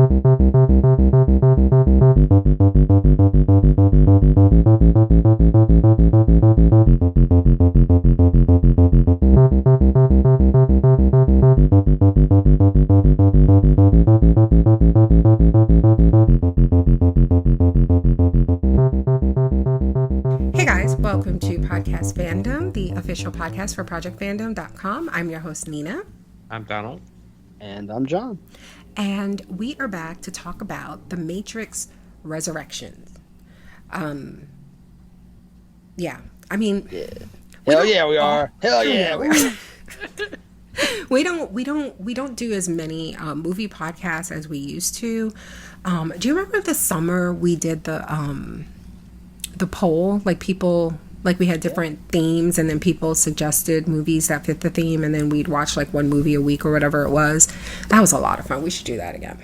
Hey guys, welcome to Podcast Fandom, the official podcast for ProjectFandom.com. I'm your host, Nina. I'm Donald. And I'm John. And we are back to talk about The Matrix Resurrections. Yeah. I mean... Yeah. Hell yeah, we are. Hell yeah, we are. We don't do as many movie podcasts as we used to. Do you remember the summer we did the poll? Like we had different themes, and then people suggested movies that fit the theme, and then we'd watch like one movie a week or whatever it was. That was a lot of fun. We should do that again.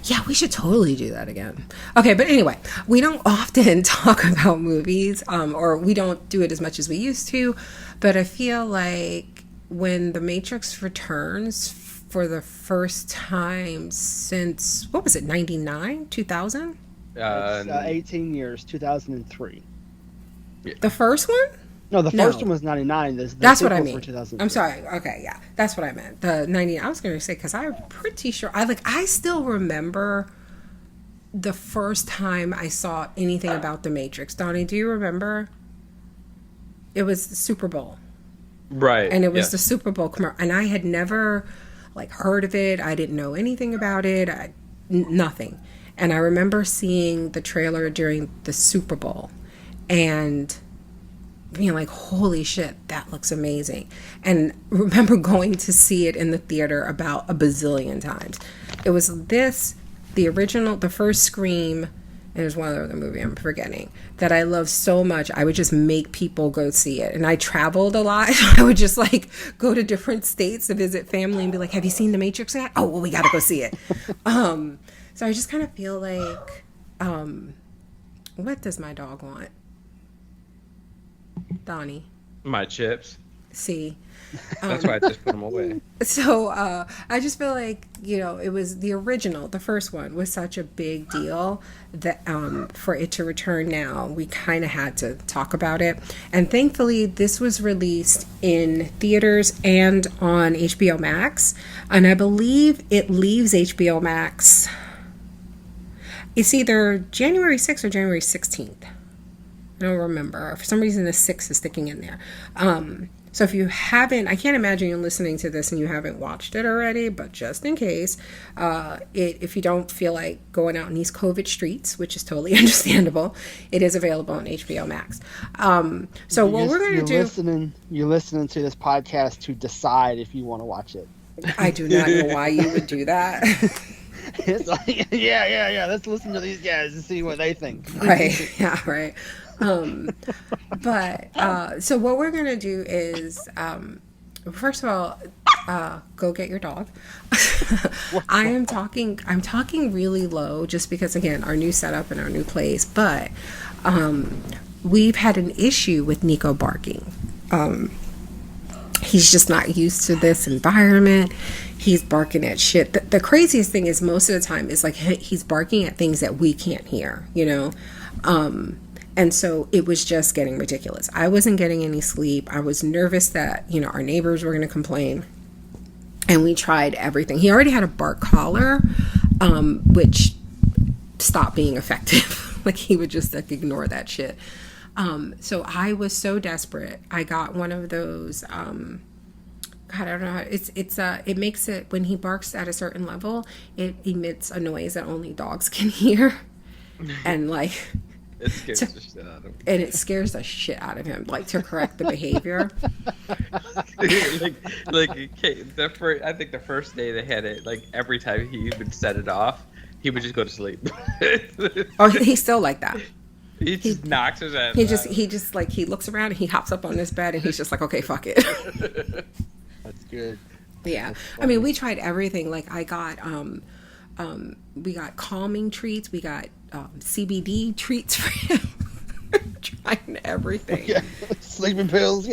Yeah, we should totally do that again. Okay, but anyway, we don't often talk about movies, or we don't do it as much as we used to, but I feel like when The Matrix returns for the first time since, what was it, 99, 2000? 18 years, 2003. The first one? No, the first one was 99. That's what I mean. I'm sorry. Okay, yeah. That's what I meant. The 99. I was going to say, because I'm pretty sure. I still remember the first time I saw anything about The Matrix. Donnie, do you remember? It was the Super Bowl. Right. And it was the Super Bowl commercial. And I had never, heard of it. I didn't know anything about it. Nothing. And I remember seeing the trailer during the Super Bowl. And being like, holy shit, that looks amazing. And remember going to see it in the theater about a bazillion times. It was the original, the first Scream, and there's one other movie I'm forgetting, that I love so much. I would just make people go see it. And I traveled a lot. I would just go to different states to visit family and be like, have you seen The Matrix yet? Oh, well, we got to go see it. So I just kind of feel like, what does my dog want? Donnie. My chips. See. That's why I just put them away. So I just feel like, it was the original, the first one was such a big deal that for it to return now, we kind of had to talk about it. And thankfully, this was released in theaters and on HBO Max. And I believe it leaves HBO Max. It's either January 6th or January 16th. I don't remember. For some reason, the 6 is sticking in there. So if you haven't, I can't imagine you're listening to this and you haven't watched it already, but just in case, if you don't feel like going out in these COVID streets, which is totally understandable, it is available on HBO Max. So what we're going to do... You're listening to this podcast to decide if you want to watch it. I do not know why you would do that. It's like, yeah. Let's listen to these guys and see what they think. Right. Yeah. Right. So what we're gonna do is, first of all, go get your dog. I'm talking really low, just because again, our new setup and our new place. But we've had an issue with Nico barking. He's just not used to this environment. He's barking at shit. The craziest thing is most of the time is he's barking at things that we can't hear, and so it was just getting ridiculous. I wasn't getting any sleep. I was nervous that, our neighbors were going to complain, and we tried everything. He already had a bark collar, which stopped being effective. He would just ignore that shit. So I was so desperate. I got one of those, God, I don't know how, it makes it, when he barks at a certain level, it emits a noise that only dogs can hear. And it scares the shit out of him. And it scares the shit out of him, to correct the behavior. I think the first day they had it, every time he would set it off, he would just go to sleep. Oh, he's still like that. He just knocks his ass. He just he looks around and he hops up on his bed and he's just okay, fuck it. That's good. Yeah. I mean, we tried everything. I got we got calming treats, we got CBD treats for him. Trying everything. Yeah. Sleeping pills,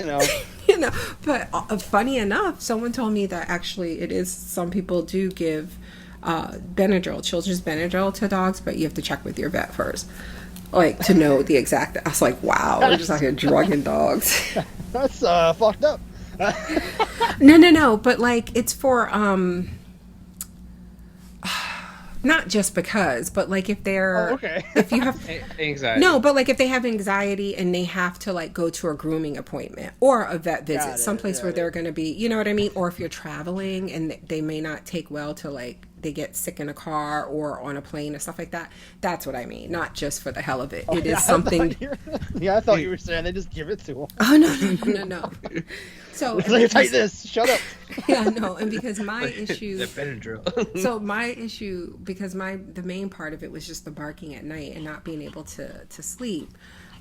No, but funny enough, someone told me that actually it is, some people do give Benadryl, children's Benadryl to dogs, but you have to check with your vet first, like to know the exact. I was like, wow, we're just out here drugging dogs. That's fucked up. No, but like it's for not just because, but like if they're okay. if you have Anxiety. no, but like if they have anxiety and they have to like go to a grooming appointment or a vet visit, someplace where they're going to be, you know what I mean? Or if you're traveling and they may not take well to like they get sick in a car or on a plane and stuff like that. That's what I mean. Not just for the hell of it. It is something. I thought you were saying they just give it to them. Oh no. So take this. Shut up. Yeah, no, and because my issue. The Benadryl. So my issue, because the main part of it was just the barking at night and not being able to sleep.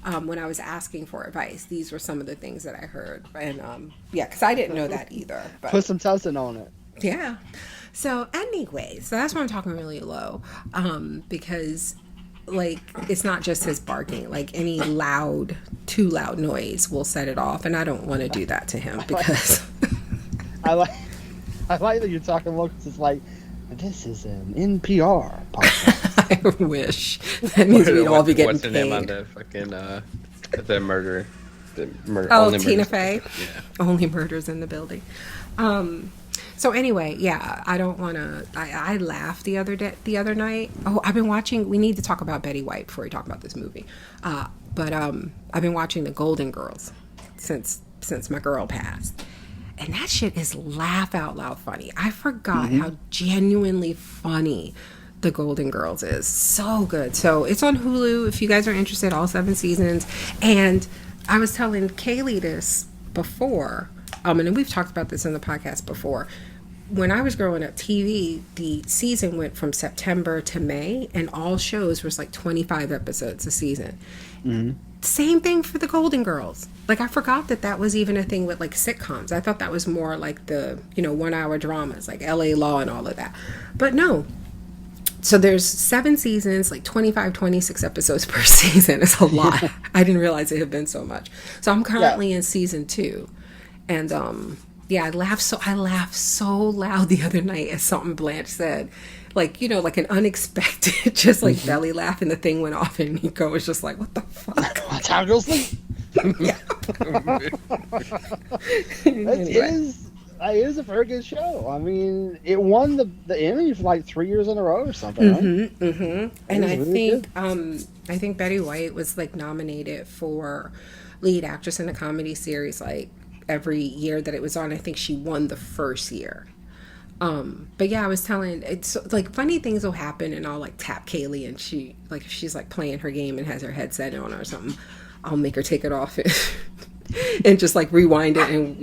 When I was asking for advice, these were some of the things that I heard, and because I didn't know that either. But, put some Tussin on it. Yeah. So anyway, so that's why I'm talking really low, because like it's not just his barking. Like any too loud noise will set it off, and I don't want to do that to him because. I like that you're talking local. It's like, this is an NPR podcast. I wish. That means we'd all be getting What's her paid. name on the fucking the murder? Oh, Tina Fey. Yeah. Only murders in the building. So anyway, yeah, I don't want to. I laughed the other night. Oh, I've been watching. We need to talk about Betty White before we talk about this movie. But I've been watching The Golden Girls since my girl passed. And that shit is laugh out loud funny. I forgot how genuinely funny The Golden Girls is. So good. So it's on Hulu if you guys are interested, all 7 seasons. And I was telling Kaylee this before, and we've talked about this in the podcast before. When I was growing up, TV, the season went from September to May, and all shows was like 25 episodes a season. Same thing for The Golden Girls. Like, I forgot that was even a thing with, like, sitcoms. I thought that was more like the, 1-hour dramas, like LA Law and all of that. But no. So there's 7 seasons, like 25, 26 episodes per season. It's a lot. I didn't realize it had been so much. So I'm currently in season 2. And, I laughed so loud the other night at something Blanche said. Like, like an unexpected, just like belly laugh, and the thing went off, and Nico was just like, what the fuck? Time to go sleep. Yeah. It is a very good show. I mean, it won the Emmy for like 3 years in a row or something, right? And I think Betty White was like nominated for lead actress in a comedy series like every year that it was on. I think she won the first year. But yeah, I was telling, it's like funny things will happen, and I'll like tap Kaylee, and she, like, if she's like playing her game and has her headset on or something, I'll make her take it off and just like rewind it and,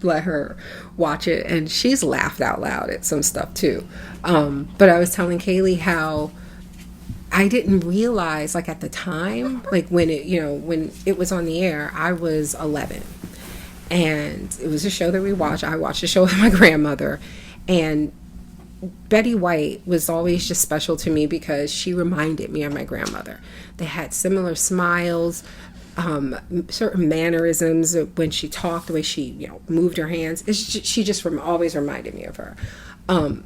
let her watch it. And she's laughed out loud at some stuff too. But I was telling Kaylee how I didn't realize, like, at the time, like when it was on the air, I was 11, and it was a show that we watched. I watched the show with my grandmother. And Betty White was always just special to me because she reminded me of my grandmother. They had similar smiles, certain mannerisms when she talked, the way she, moved her hands. She just always reminded me of her. Where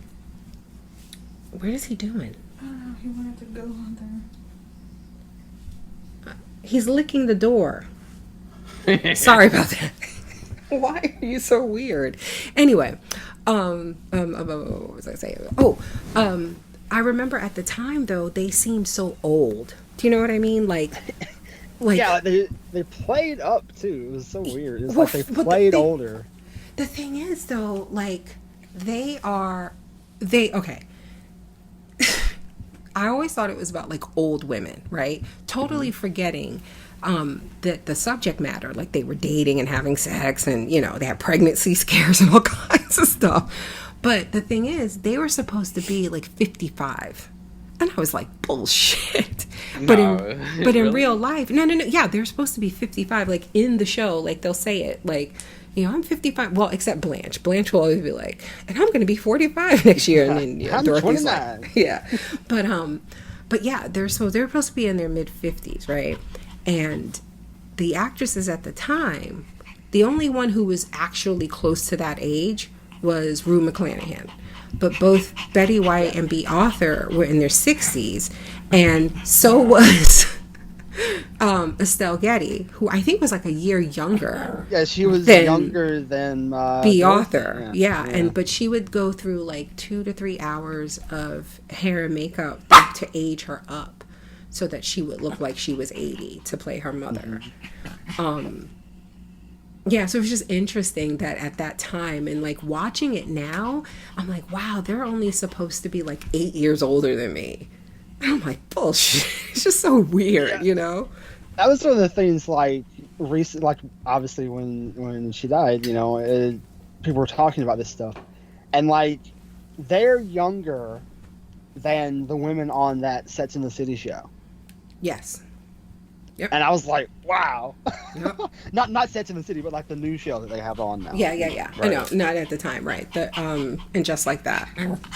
is he doing? I don't know. He wanted to go on there. He's licking the door. Sorry about that. Why are you so weird? Anyway, what was I saying? I remember at the time though, they seemed so old. Do you know what I mean? Like Yeah, they played up too. It was so weird. It's like they played older. The thing is though, like okay. I always thought it was about like old women, right? Totally forgetting that the subject matter, like they were dating and having sex, and they had pregnancy scares and all kinds of stuff. But the thing is, they were supposed to be like 55, and I was like, bullshit. But in real life, no, yeah, they're supposed to be 55. Like in the show, like they'll say it, like, I'm 55. Well, except Blanche. Blanche will always be like, and I'm going to be 45 next year, and then I'm Dorothy's 29. like, yeah. But yeah, they're supposed to be in their mid 50s, right? And the actresses at the time The only one who was actually close to that age was Rue McClanahan. But both Betty White and Bea Arthur were in their 60s, and so was Estelle Getty, who I think was like a year younger. Yeah, she was younger than Bea Arthur. Yeah. But she would go through like 2 to 3 hours of hair and makeup to age her up, so that she would look like she was 80 to play her mother. Yeah, so it was just interesting that at that time, and like watching it now, I'm like, wow, they're only supposed to be like 8 years older than me. And I'm like, bullshit. It's just so weird, you know? That was one of the things, like, recent, like, obviously when she died, you know, people were talking about this stuff. And, like, they're younger than the women on that Sex and the City show. Yes. Yep. And I was like, wow. Yep. not Sex and the City, but like the new show that they have on now. Yeah. Right. I know, not at the time, right? And Just Like That.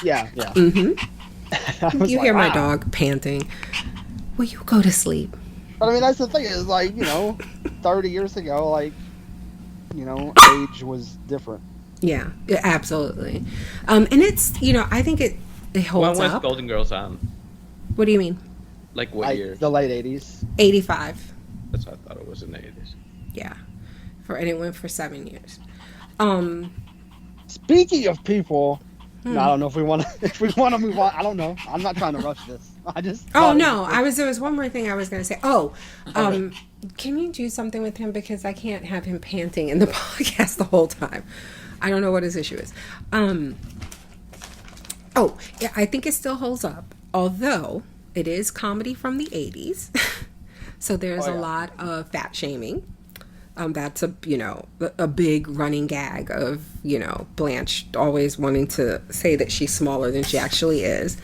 Yeah. Mm-hmm. You hear my dog panting. Will you go to sleep? But I mean, that's the thing, is like, you know, 30 years ago, like, you know, age was different. Yeah, absolutely. And it's, you know, I think it holds when up. was Golden Girls on? What do you mean? Like what year? The late 80s. 85. That's what I thought it was in the 80s. Yeah. And it went for 7 years. Speaking of people, no, I don't know if we want to move on. I don't know. I'm not trying to rush this. I just. Oh no, there was one more thing I was going to say. Can you do something with him, because I can't have him panting in the podcast the whole time. I don't know what his issue is. Yeah, I think it still holds up, although it is comedy from the 80s. So there's a lot of fat shaming. That's a big running gag of, you know, Blanche always wanting to say that she's smaller than she actually is.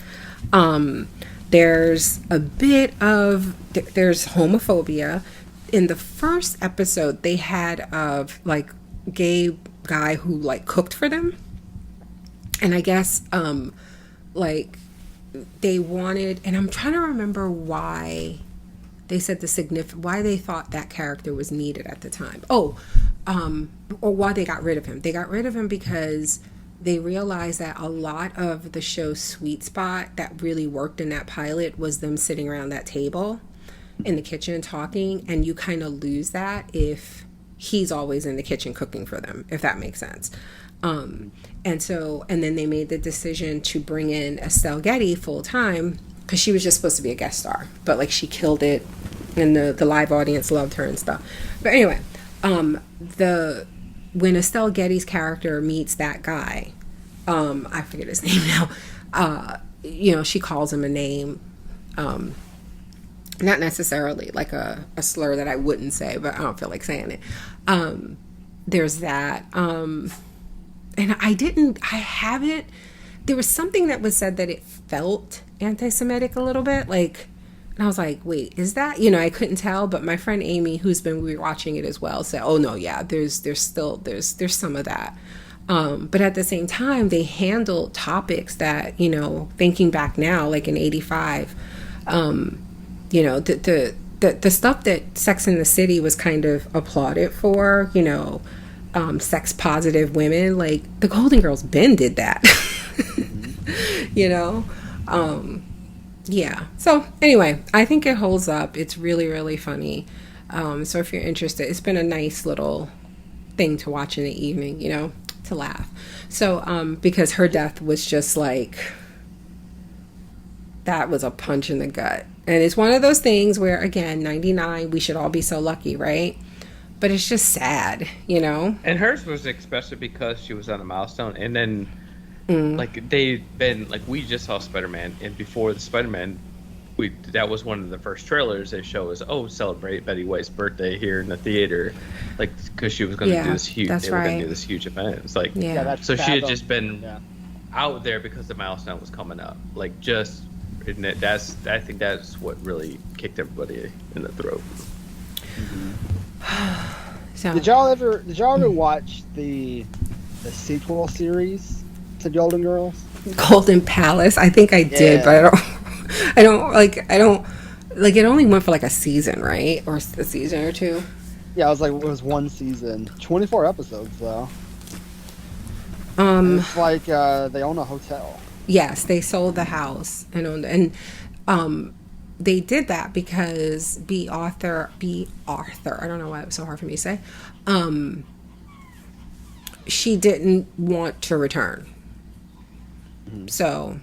There's a bit of, there's homophobia. In the first episode, they had like gay guy who like cooked for them. And I guess, like they wanted, and I'm trying to remember why they said why they thought that character was needed at the time. Or why they got rid of him. They got rid of him because they realized that a lot of the show's sweet spot that really worked in that pilot was them sitting around that table in the kitchen talking, and you kind of lose that if he's always in the kitchen cooking for them, if that makes sense. And then they made the decision to bring in Estelle Getty full time, because she was just supposed to be a guest star, but like she killed it, and the live audience loved her and stuff. But anyway, when Estelle Getty's character meets that guy, I forget his name now. You know, she calls him a name, not necessarily like a slur that I wouldn't say, but I don't feel like saying it. There's that, and there was something that was said that it felt anti-Semitic a little bit, like, and I was like, wait, is that, you know, I couldn't tell, but my friend Amy, who's been rewatching it as well, said, oh no, yeah, there's some of that. But at the same time, they handled topics that, you know, thinking back now, like in 85, you know, the stuff that Sex and the City was kind of applauded for, you know, sex positive women, like the Golden Girls Ben did that. You know? Yeah. So anyway, I think it holds up. It's really, really funny. So if you're interested, it's been a nice little thing to watch in the evening, you know, to laugh. So, because her death was just like, that was a punch in the gut. And it's one of those things where, again, 99, we should all be so lucky, right? But it's just sad, you know? And hers was especially because she was on a milestone. And then, like, they've been, like, we just saw Spider-Man. And before the Spider-Man, that was one of the first trailers they show us, celebrate Betty White's birthday here in the theater. Like, because she was going to do this huge, they were going to do this huge event. It's like, so she had just been out there because the milestone was coming up. Like, just, and I think that's what really kicked everybody in the throat. So, did y'all ever watch the sequel series to Golden Girls? Golden Palace? I think I did, but I don't like it only went for like a season, right? Or a season or two. Yeah, it was one season, 24 episodes though. Um, It's like they own a hotel. yes, they sold the house and owned, and they did that because B. Arthur. I don't know why it was so hard for me to say. She didn't want to return. So,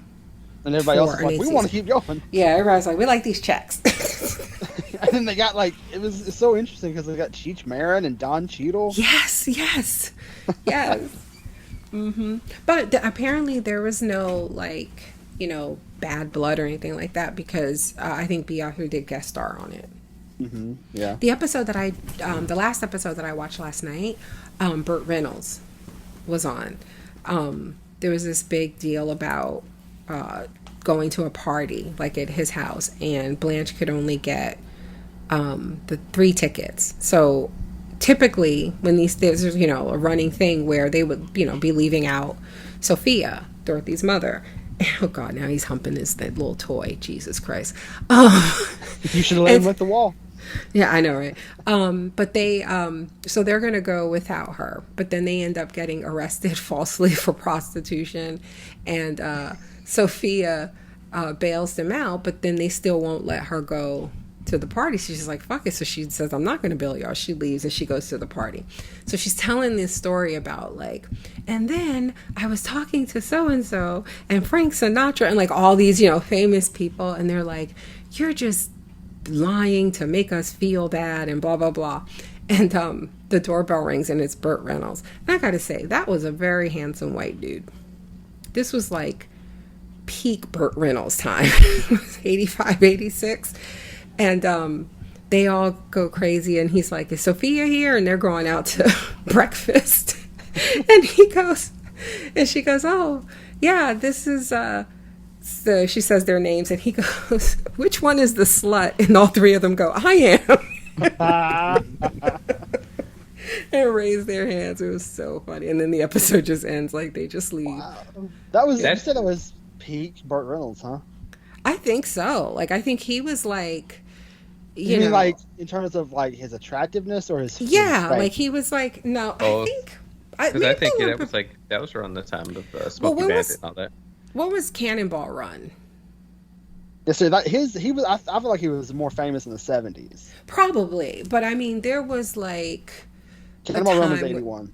And everybody else for is like, an we eighth want to season. keep going. Yeah, everybody's like, we like these checks. And then they got it's so interesting because they got Cheech Marin and Don Cheadle. Yes. But apparently there was no bad blood or anything like that because I think B. Arthur did guest star on it. Yeah. The episode that the last episode that I watched last night, Burt Reynolds was on. There was this big deal about going to a party like at his house, and Blanche could only get the 3 tickets. So typically when there's a running thing where they would be leaving out Sophia, Dorothy's mother. Oh God, now he's humping that little toy. Jesus Christ. You should have let him with the wall. Yeah, I know, right? But they, so they're going to go without her, but then they end up getting arrested falsely for prostitution, and Sophia bails them out, but then they still won't let her go to the party. She's just like, fuck it. So she says, I'm not going to bail y'all. She leaves and she goes to the party. So she's telling this story about and then I was talking to so-and-so and Frank Sinatra and all these, famous people. And they're like, you're just lying to make us feel bad and blah, blah, blah. And the doorbell rings and it's Burt Reynolds. And I got to say, that was a very handsome white dude. This was peak Burt Reynolds time. It was 85, 86. And they all go crazy, and he's like, is Sophia here? And they're going out to breakfast. And she goes, oh, yeah, this is, so she says their names, and he goes, which one is the slut? And all 3 of them go, I am. And raise their hands. It was so funny. And then the episode just ends, they just leave. Wow. You said it was peak Burt Reynolds, huh? I think so. I think he was You mean in terms of his attractiveness or his yeah, his he was no. Both. I think Because I think that was around the time of Smokey Bandit and all that. What was Cannonball Run? Yeah, so he was. I feel like he was more famous in the 70s. Probably, but I mean, there was Cannonball Run was 81.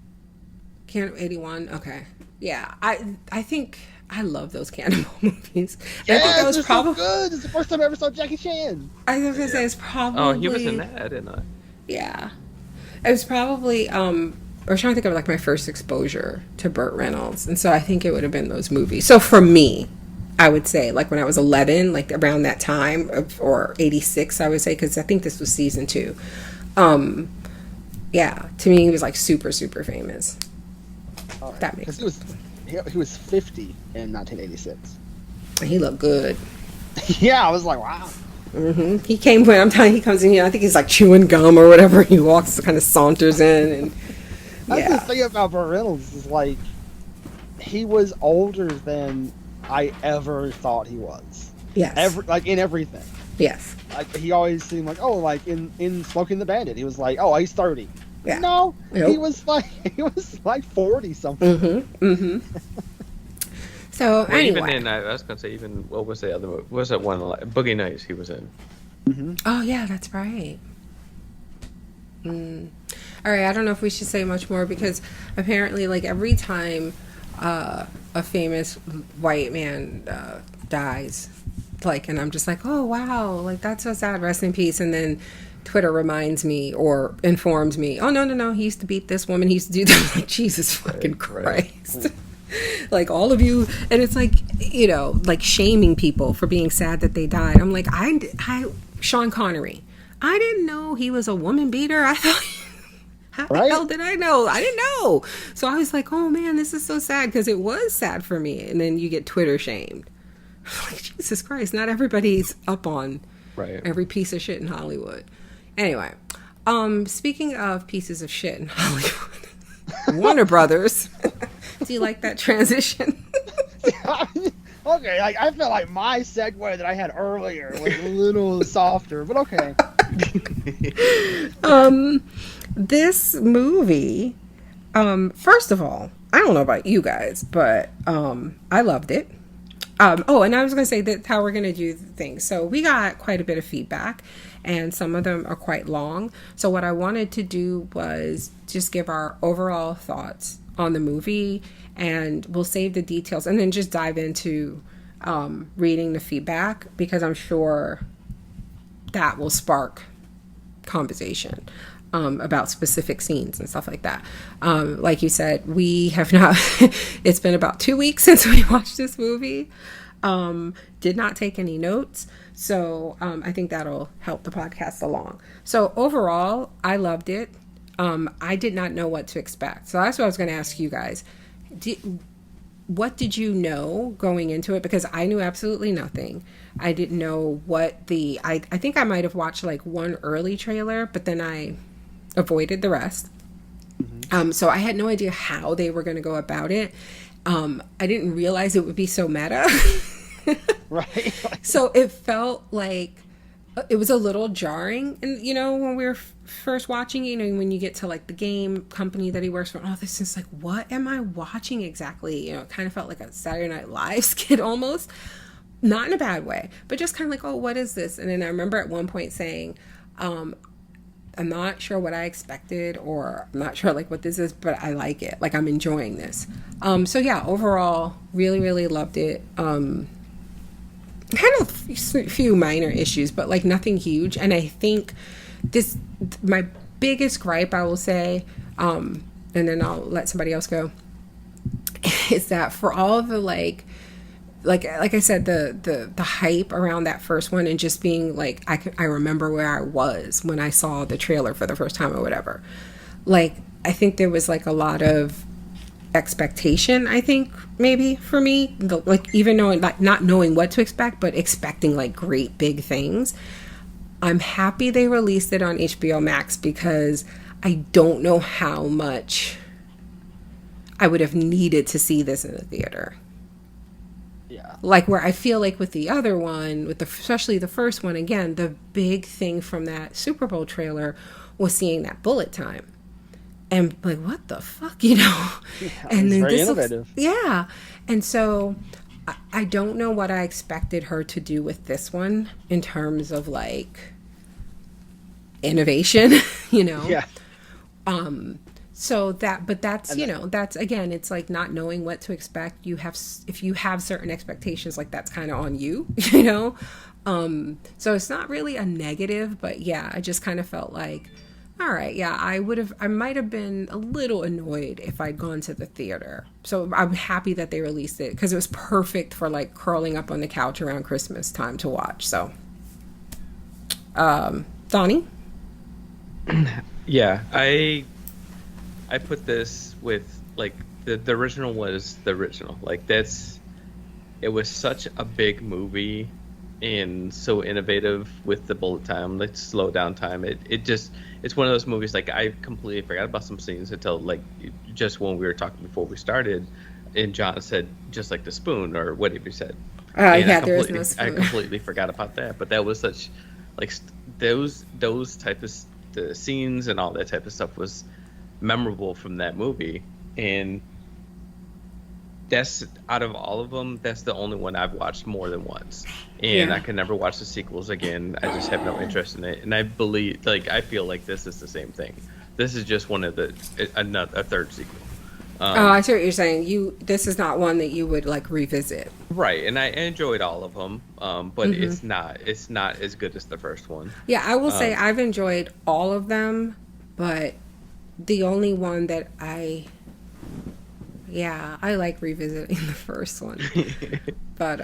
81. Okay, yeah. I think I love those Cannonball movies. Yeah, I think that was so good. It's the first time I ever saw Jackie Chan. I was gonna say it's probably. Oh, he was in that. I didn't know. Yeah, it was probably. I was trying to think of my first exposure to Burt Reynolds, and so I think it would have been those movies. So for me, I would say when I was 11, around that time, or 86, I would say, because I think this was season 2. Yeah, to me, he was super, super famous. Right. That makes sense. He was 50 in 1986. He looked good. Yeah, I was like, wow. He came when I'm telling you, he comes in here. I think he's chewing gum or whatever. He walks, kind of saunters in, and That's the thing about Burt Reynolds is he was older than I ever thought he was. Yes. In everything. Yes. He always seemed in Smoking the Bandit, he was oh, he's 30. Yeah. No, Nope. he was 40 something. So Well, anyway. even in, I was gonna say, even what was the other movie? What was that one? Boogie Nights he was in. Oh yeah, that's right. All right, I don't know if we should say much more because apparently, every time a famous white man dies, and I'm just oh wow, that's so sad. Rest in peace. And then Twitter reminds me or informs me, oh no, he used to beat this woman. He used to do that. Jesus fucking Christ. All of you, and it's shaming people for being sad that they died. I'm I Sean Connery, I didn't know he was a woman beater. I thought, how the hell did I know? I didn't know. So I was oh man, this is so sad, because it was sad for me. And then you get Twitter shamed. Jesus Christ, not everybody's up on every piece of shit in Hollywood. Anyway, speaking of pieces of shit in Hollywood, Warner Brothers. Do you like that transition? Okay, I feel like my segue that I had earlier was a little softer, but okay. This movie, first of all, I don't know about you guys, but I loved it. Oh, and I was going to say that's how we're going to do things. So we got quite a bit of feedback, and some of them are quite long. So what I wanted to do was just give our overall thoughts on the movie, and we'll save the details and then just dive into reading the feedback, because I'm sure that will spark conversation about specific scenes and stuff like that. Like you said, we have not, it's been about 2 weeks since we watched this movie. Did not take any notes. So I think that'll help the podcast along. So overall, I loved it. I did not know what to expect. So that's what I was going to ask you guys. What did you know going into it? Because I knew absolutely nothing. I didn't know what I think I might have watched like one early trailer, but then I avoided the rest. So I had no idea how they were going to go about it. I didn't realize it would be so meta. Right. So it felt like it was a little jarring. And, you know, when we were first watching, you know, when you get to like the game company that he works for, oh, this is like, what am I watching exactly? You know, it kind of felt like a Saturday Night Live skit almost. Not in a bad way, but just kind of like, oh, what is this? And then I remember at one point saying, I'm not sure what I expected, or I'm not sure like what this is, but I like it. Like I'm enjoying this. So yeah, overall, really, really loved it. Kind of a few minor issues, but like nothing huge. And I think my biggest gripe, I will say, and then I'll let somebody else go, is that for all of the like I said, the hype around that first one, and just being like, I remember where I was when I saw the trailer for the first time or whatever. Like, I think there was like a lot of expectation, I think, maybe for me, like even knowing, like not knowing what to expect, but expecting like great big things. I'm happy they released it on HBO Max, because I don't know how much I would have needed to see this in the theater. Yeah. Like where I feel like with the other one, especially the first one, again, the big thing from that Super Bowl trailer was seeing that bullet time. And like, what the fuck, you know? Yeah, and then very this innovative. yeah. And so I don't know what I expected her to do with this one in terms of like innovation, you know? Yeah. So that's, you know, that's, again, it's like not knowing what to expect. If you have certain expectations, like that's kind of on you, you know? So it's not really a negative, but yeah, I just kind of felt like, all right, yeah, I might have been a little annoyed if I'd gone to the theater. So I'm happy that they released it, because it was perfect for like curling up on the couch around Christmas time to watch. So, Donnie? Yeah, I put this with like the original was the original. Like it was such a big movie and so innovative with the bullet time, like slow down time. It's one of those movies, like I completely forgot about some scenes until like just when we were talking before we started, and John said just like the spoon or whatever he said. Yeah, there is no spoon. I completely forgot about that, but that was such like those type of the scenes and all that type of stuff was memorable from that movie. And that's, out of all of them, that's the only one I've watched more than once, and Yeah. I can never watch the sequels again. I just have no interest in it, and I feel like this is the same thing. This is just one of a third sequel. I see what you're saying. This is not one that you would like revisit. Right, and I enjoyed all of them, but it's not as good as the first one. Yeah, I will say I've enjoyed all of them, but the only one that I like revisiting the first one. But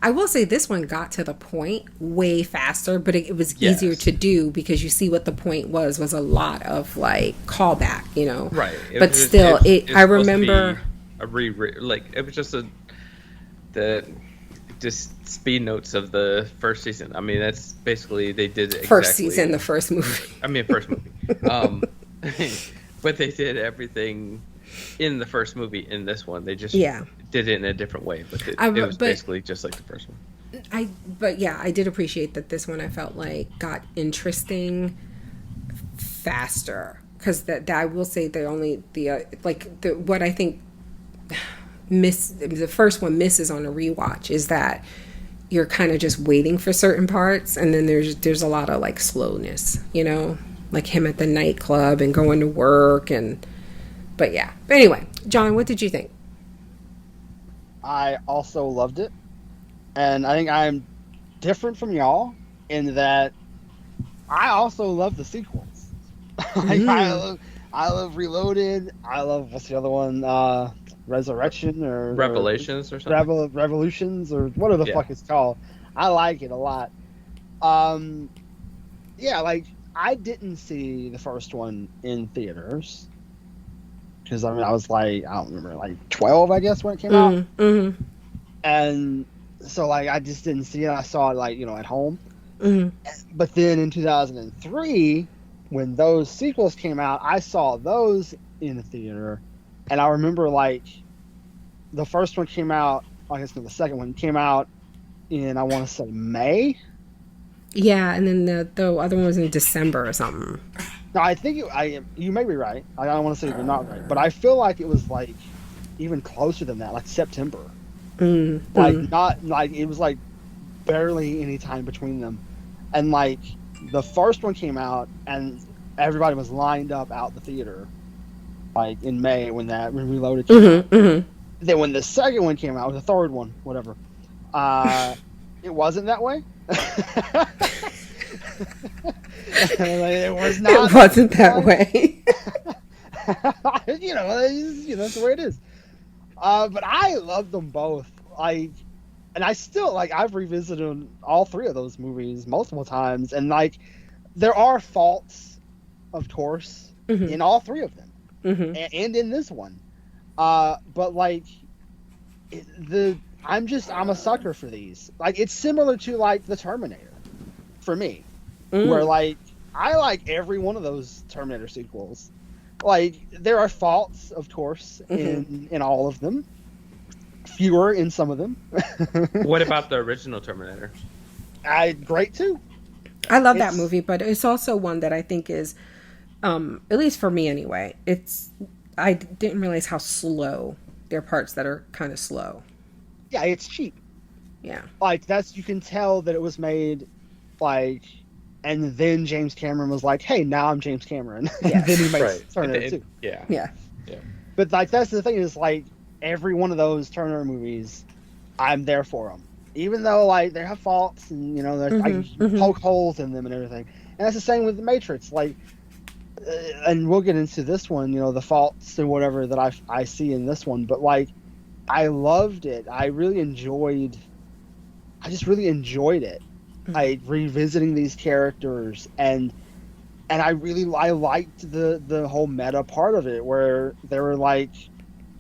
I will say this one got to the point way faster, but it was easier to do because you see what the point was a lot of like callback, you know. Right. But still, I remember a like it was just just speed notes of the first season. I mean, that's basically they did exactly first season, the first movie. I mean, first movie. But they did everything in the first movie in this one. They just did it in a different way, but it was basically just like the first one. I did appreciate that this one I felt like got interesting faster, because that I will say the what I think the first one misses on a rewatch is that you're kind of just waiting for certain parts, and then there's a lot of like slowness, like him at the nightclub and going to work, but anyway, John, what did you think? I also loved it, and I think I'm different from y'all in that I also love the sequels. I love Reloaded. I love, what's the other one? Resurrection or Revelations or something. Revolutions or whatever the fuck it's called. I like it a lot. Like I didn't see the first one in theaters because I was like, I don't remember, like 12, I guess, when it came out. Mm-hmm. And so like I just didn't see it. I saw it like at home. Mm-hmm. But then in 2003, when those sequels came out, I saw those in the theater. And I remember, like, the first one came out, I guess the second one came out in, I want to say, May? Yeah, and then the other one was in December or something. No, I think you may be right. I don't want to say you're not right. But I feel like it was, like, even closer than that, like September. Mm-hmm. Like, not, like, it was, like, barely any time between them. And, like, the first one came out, and everybody was lined up out the theater. Like in May when Reloaded came out. Mm-hmm. Then when the second one came out, or the third one, whatever, it wasn't that way. It was not. It wasn't that way. That's the way it is. But I love them both. Like, and I still like. I've revisited all three of those movies multiple times, and like, there are faults, of course, in all three of them. Mm-hmm. And in this one, but like I'm a sucker for these. Like it's similar to like the Terminator, for me, where like I like every one of those Terminator sequels. Like there are faults, of course, in all of them, fewer in some of them. What about the original Terminator? Great too. I love that movie, but it's also one that I think is. At least for me anyway, I didn't realize how slow there are parts that are kind of slow. Yeah, it's cheap. Yeah. Like you can tell that it was made like, and then James Cameron was like, hey, now I'm James Cameron. Yes. And then he makes Terminator 2. Yeah. Yeah. But like, that's the thing is like every one of those Terminator movies, I'm there for them. Even though like they have faults and there's poke holes in them and everything. And that's the same with The Matrix. Like, and we'll get into this one, the faults and whatever that I see in this one, but like I loved it. I just really enjoyed it. I revisiting these characters and I liked the whole meta part of it where they were like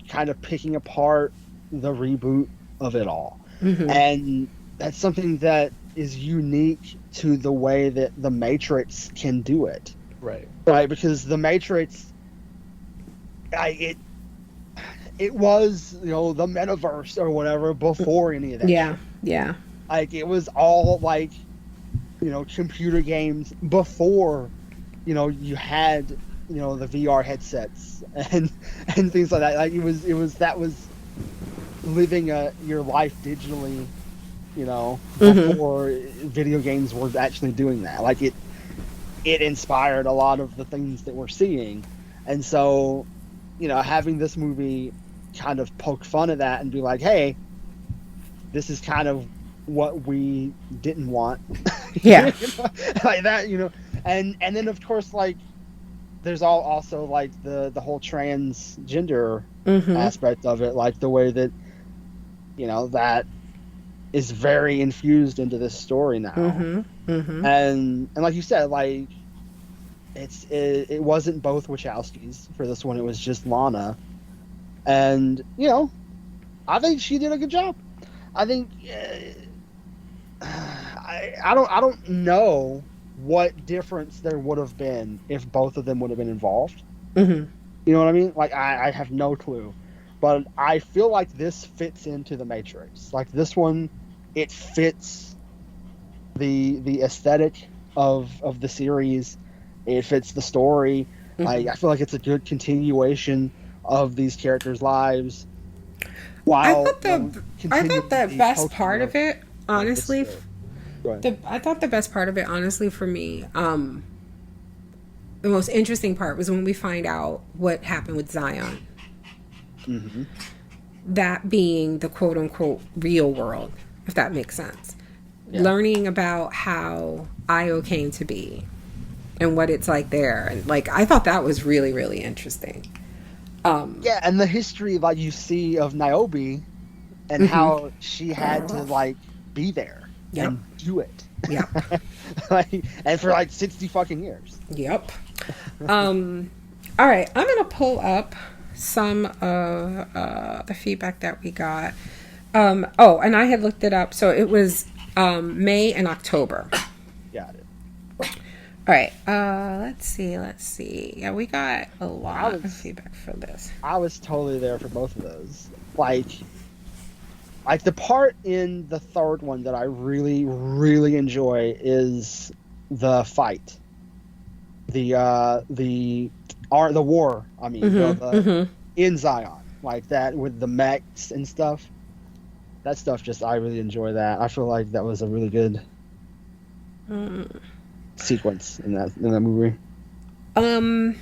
kind of picking apart the reboot of it all. And that's something that is unique to the way that The Matrix can do it. Right, because The Matrix, it was the metaverse or whatever before any of that. Yeah. Like it was all like, computer games before, you had, the VR headsets and things like that. Like that was living your life digitally, before video games were actually doing that. Like it inspired a lot of the things that we're seeing. And so, having this movie kind of poke fun at that and be like, hey, this is kind of what we didn't want. Yeah. Like that, and then of course, like there's also like the whole transgender aspect of it, like the way that, that is very infused into this story now. And like you said, like it wasn't both Wachowskis for this one. It was just Lana, and I think she did a good job. I think I don't know what difference there would have been if both of them would have been involved. You know what I mean? Like I have no clue, but I feel like this fits into the Matrix. Like this one, it fits the aesthetic of the series, It fits the story. Like, I feel like it's a good continuation of these characters' lives. I While thought the best part of it, honestly, I thought the best part of it, honestly, for me, the most interesting part was when we find out what happened with Zion. Mm-hmm. That being the quote unquote real world, if that makes sense. Yeah. Learning about how Io came to be and what it's like there. And like, I thought that was really, really interesting. Yeah, and the history like you see of Niobe and how she had to like be there and do it. Yep. Like, and for like 60 fucking years. Yep. All right, I'm gonna pull up some of the feedback that we got. And I had looked it up, so it was May and October. Got it. All right, let's see. Yeah, we got a lot of feedback for this. I was totally there for both of those. Like the part in the third one that I really, really enjoy is the fight. The war, I mean, in Zion. Like that with the mechs and stuff. That stuff just, I really enjoy that. I feel like that was a really good sequence in that movie. And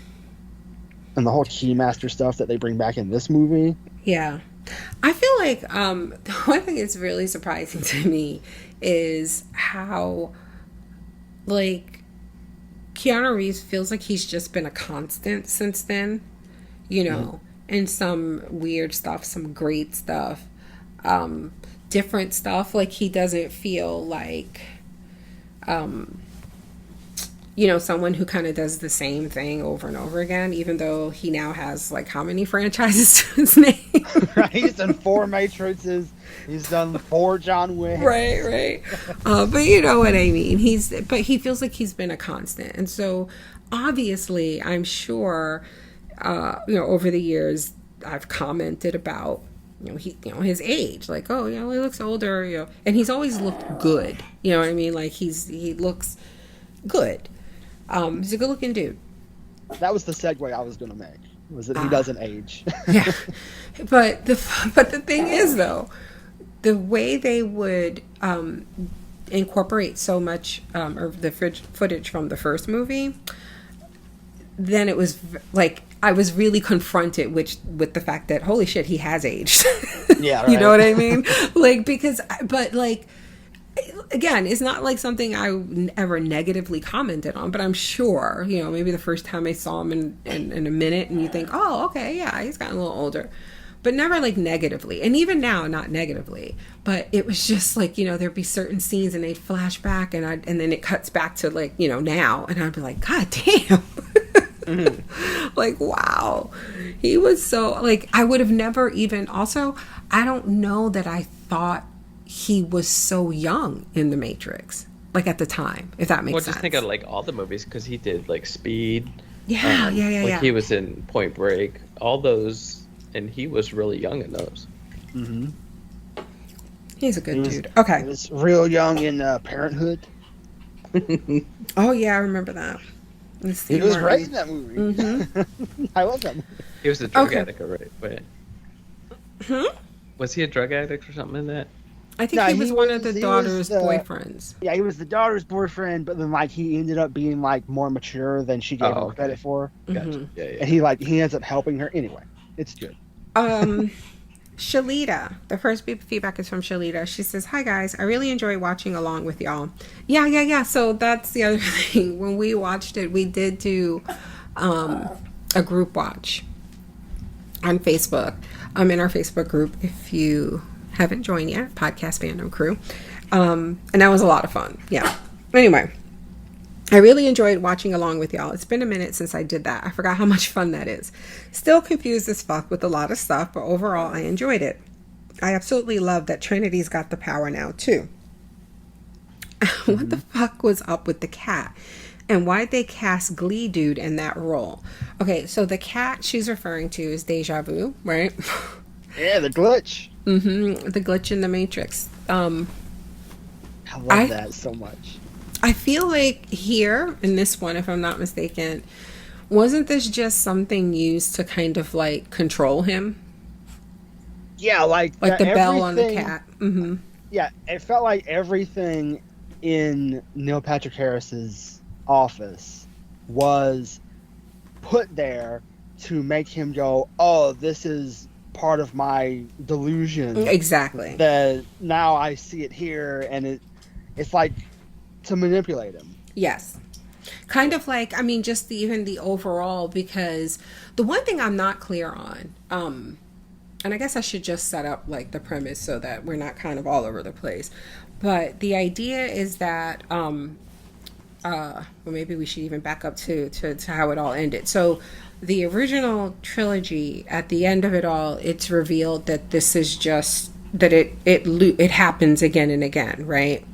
the whole Keymaster stuff that they bring back in this movie. Yeah. I feel like the one thing that's really surprising to me is how like Keanu Reeves feels like he's just been a constant since then, you know, and some weird stuff, some great stuff, different stuff. Like he doesn't feel like you know, someone who kind of does the same thing over and over again, even though he now has like how many franchises to his name? Right, he's done 4 Matrixes, he's done 4 John Wick. Right. But you know what I mean. But he feels like he's been a constant, and so obviously, I'm sure, you know, over the years, I've commented about, you know, his age, like, oh, you know, he looks older, you know, and he's always looked good. You know what I mean? Like he looks good. He's a good-looking dude. That was the segue I was going to make. Was that he doesn't age? Yeah, but the thing is, though, the way they would incorporate so much of the footage from the first movie, then it was like I was really confronted with the fact that holy shit, he has aged. Yeah, right. You know what I mean? Like but like. Again, it's not like something I ever negatively commented on, but I'm sure, you know, maybe the first time I saw him in a minute and you think, oh, okay, yeah, he's gotten a little older, but never like negatively. And even now, not negatively, but it was just like, you know, there'd be certain scenes and they'd flash back and then it cuts back to like, you know, now. And I'd be like, God damn. Like, wow. He was so like, I would have never even, also, I don't know that I thought he was so young in The Matrix, like at the time, if that makes sense. Well, just think of like all the movies, because he did like Speed. Yeah. He was in Point Break, all those, and he was really young in those. Mm-hmm. He's a good dude. Okay. He was real young in Parenthood. Oh yeah, I remember that. He was great in that movie. Mm-hmm. I love that movie. He was a drug addict, right? Wait. Was he a drug addict or something in that? I think he was one of the daughter's boyfriends. Yeah, he was the daughter's boyfriend, but then like he ended up being like more mature than she gave him credit for. Gotcha. Yeah. And he ends up helping her anyway. It's good. Shalita, the first feedback is from Shalita. She says, "Hi guys, I really enjoy watching along with y'all." Yeah. So that's the other thing. When we watched it, we did do a group watch on Facebook. In our Facebook group, if you haven't joined yet, Podcast Fandom Crew. And that was a lot of fun. Yeah. Anyway, I really enjoyed watching along with y'all. It's been a minute since I did that. I forgot how much fun that is. Still confused as fuck with a lot of stuff, but overall I enjoyed it. I absolutely love that Trinity's got the power now too. What the fuck was up with the cat? And why'd they cast Glee Dude in that role? Okay, so the cat she's referring to is Deja Vu, right? Yeah, the glitch. The glitch in the Matrix. I love that so much. I feel like here in this one, if I'm not mistaken, wasn't this just something used to kind of like control him? Yeah, like Like the bell on the everything- cat. Mm-hmm. Yeah, it felt like everything in Neil Patrick Harris's office was put there to make him go, "Oh, this is part of my delusion." Exactly. That now I see it here, and it's like to manipulate him. Yes. Kind of like, I mean, just even the overall, because the one thing I'm not clear on, and I guess I should just set up like the premise so that we're not kind of all over the place. But the idea is that, well, maybe we should even back up to how it all ended. So the original trilogy, at the end of it all, it's revealed that this is just, that it happens again and again, right?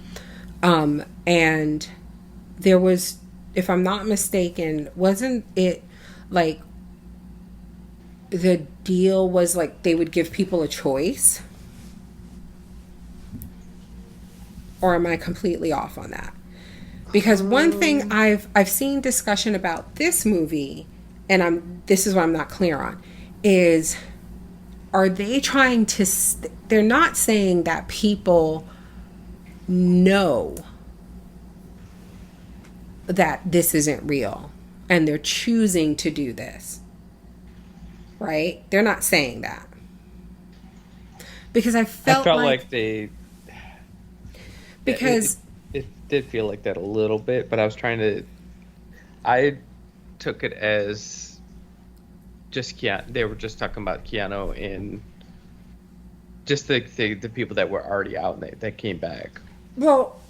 And there was, if I'm not mistaken, wasn't it like the deal was like they would give people a choice? Or am I completely off on that? Because one thing I've seen discussion about this movie, and this is what I'm not clear on, is are they trying to they're not saying that people know that this isn't real and they're choosing to do this, right? They're not saying that, because I felt like they, because it did feel like that a little bit, but I took it as just Keanu. They were just talking about Keanu and just the people that were already out and that came back. Well,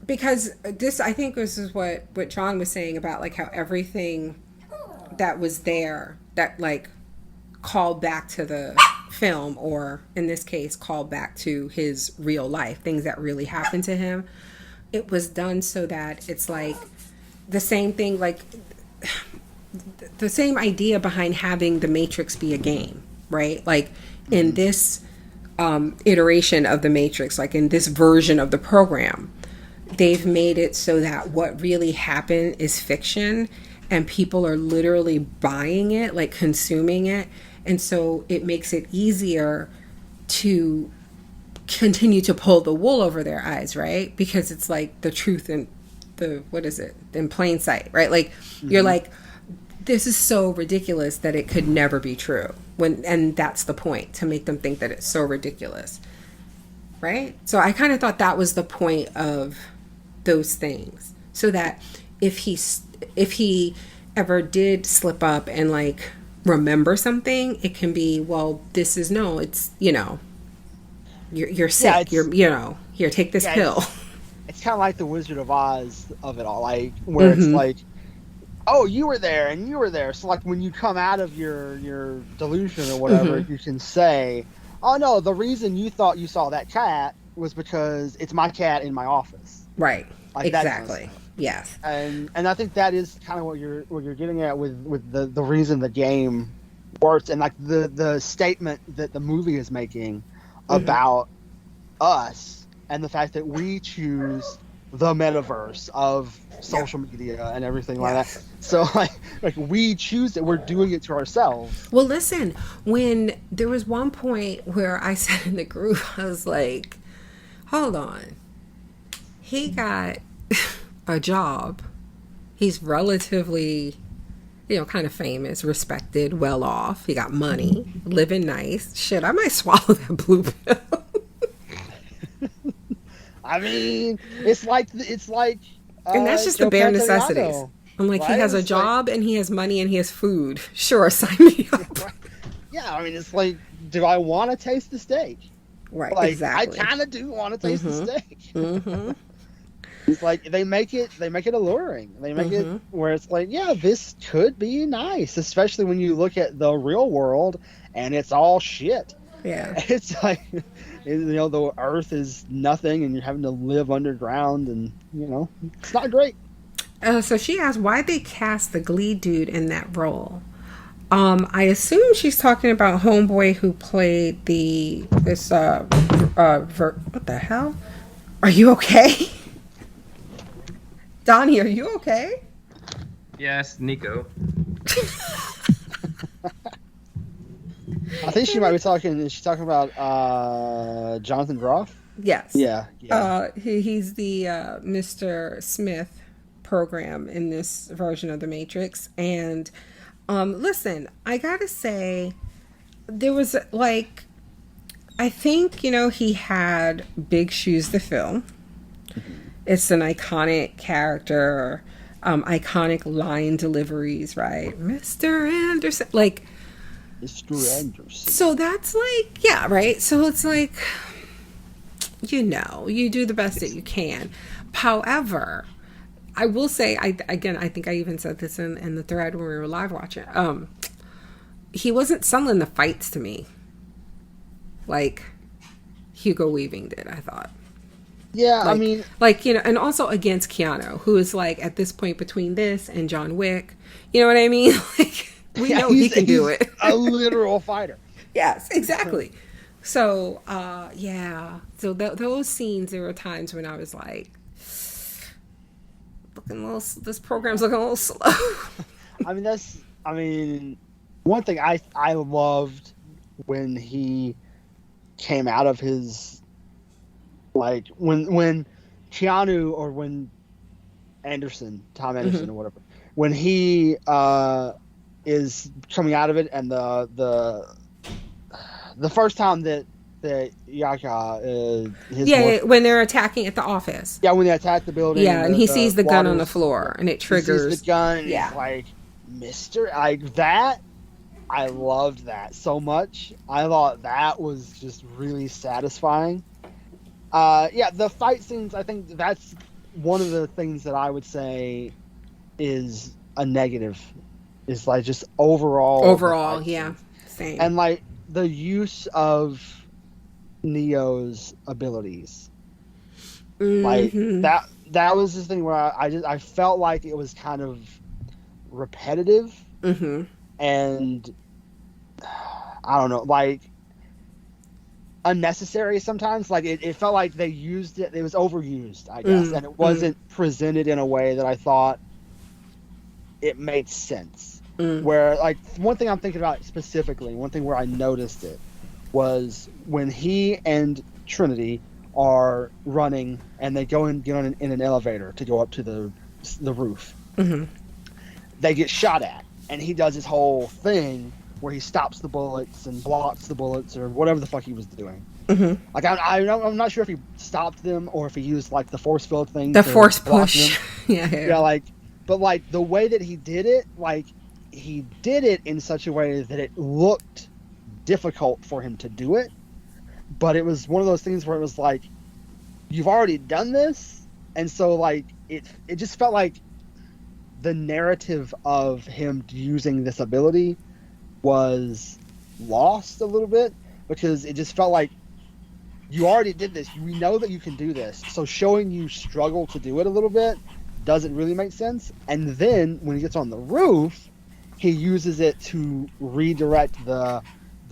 because this, I think this is what John was saying about like how everything that was there that like called back to the film, or in this case called back to his real life, things that really happened to him, it was done so that it's like the same thing, like the same idea behind having the Matrix be a game, right? Like in this iteration of the Matrix, like in this version of the program, they've made it so that what really happened is fiction and people are literally buying it, like consuming it. And so it makes it easier to continue to pull the wool over their eyes, right? Because it's like the truth in in plain sight, right? Like you're like, this is so ridiculous that it could never be true. And that's the point, to make them think that it's so ridiculous, right? So I kind of thought that was the point of those things, so that if he ever did slip up and like remember something, it can be, well, this is it's you're sick, here, take this pill. It's kind of like the Wizard of Oz of it all, like where it's like, oh, you were there and you were there. So like when you come out of your delusion or whatever, you can say, oh no, the reason you thought you saw that cat was because it's my cat in my office. Right. Like exactly. Yes. And I think that is kind of what you're getting at with the reason the game works, and like the statement that the movie is making about us and the fact that we choose the metaverse of social media and everything like that. So like we choose it, we're doing it to ourselves. Well, listen, when there was one point where I said in the group, I was like, hold on, he got a job, he's relatively kind of famous, respected, well off, he got money, living nice. Shit, I might swallow that blue pill. I mean, it's like and that's just the bare necessities. I'm like, right? He has a job and he has money and he has food. Sure, sign me up. Yeah, I mean, it's like, do I want to taste the steak? Right, like, exactly. I kind of do want to taste the steak. It's like they make it alluring. They make it where it's like, yeah, this could be nice, especially when you look at the real world and it's all shit. Yeah, it's like, the earth is nothing and you're having to live underground, and it's not great. So she asked why they cast the Glee dude in that role. I assume she's talking about Homeboy, who played what the hell? Are you okay? Donnie, are you okay? Yes, Nico. I think she might be talking. Is she talking about Jonathan Groff? Yes. Yeah, yeah. He's the Mr. Smith program in this version of the Matrix. And listen, I gotta say, there was like, I think, he had big shoes to fill. It's an iconic character, iconic line deliveries, right? Mr. Anderson. Like, Mr. Anderson. so that's like, yeah, right? So it's like, you do the best that you can. However, I will say, I think I even said this in the thread when we were live watching. He wasn't selling the fights to me like Hugo Weaving did, I thought. Yeah, Like, I mean, like, and also against Keanu, who is like at this point between this and John Wick. You know what I mean? Like, we know he can do it. A literal fighter. Yes, exactly. So, yeah. So those scenes, there were times when I was like, this program's looking a little slow. I mean, one thing I loved when he came out of his, like, when Keanu, or when Tom Anderson or whatever, when he is coming out of it, and the first time that Yaka when they're attacking at the office. Yeah, when they attack the building. Yeah, and he sees the gun on the floor, and it triggers. He sees the gun. Yeah, he's like, like that. I loved that so much. I thought that was just really satisfying. Yeah, the fight scenes, I think that's one of the things that I would say is a negative. Is like just overall, yeah, same. And like the use of Neo's abilities, like that was the thing where I felt like it was kind of repetitive, and I don't know, like unnecessary sometimes. Like it felt like they used it was overused, I guess, and it wasn't presented in a way that I thought it made sense. Where, like, one thing I'm thinking about specifically, one thing where I noticed it was when he and Trinity are running and they go and get on in an elevator to go up to the roof. They get shot at, and he does his whole thing where he stops the bullets and blocks the bullets or whatever the fuck he was doing. Like, I'm not sure if he stopped them or if he used, like, the force field thing. The force push. Yeah, like, but, like, the way that he did it, like, he did it in such a way that it looked difficult for him to do it, but it was one of those things where it was like, you've already done this, and so, like, it just felt like the narrative of him using this ability was lost a little bit, because it just felt like you already did this, we know that you can do this, so showing you struggle to do it a little bit doesn't really make sense. And then when he gets on the roof, he uses it to redirect the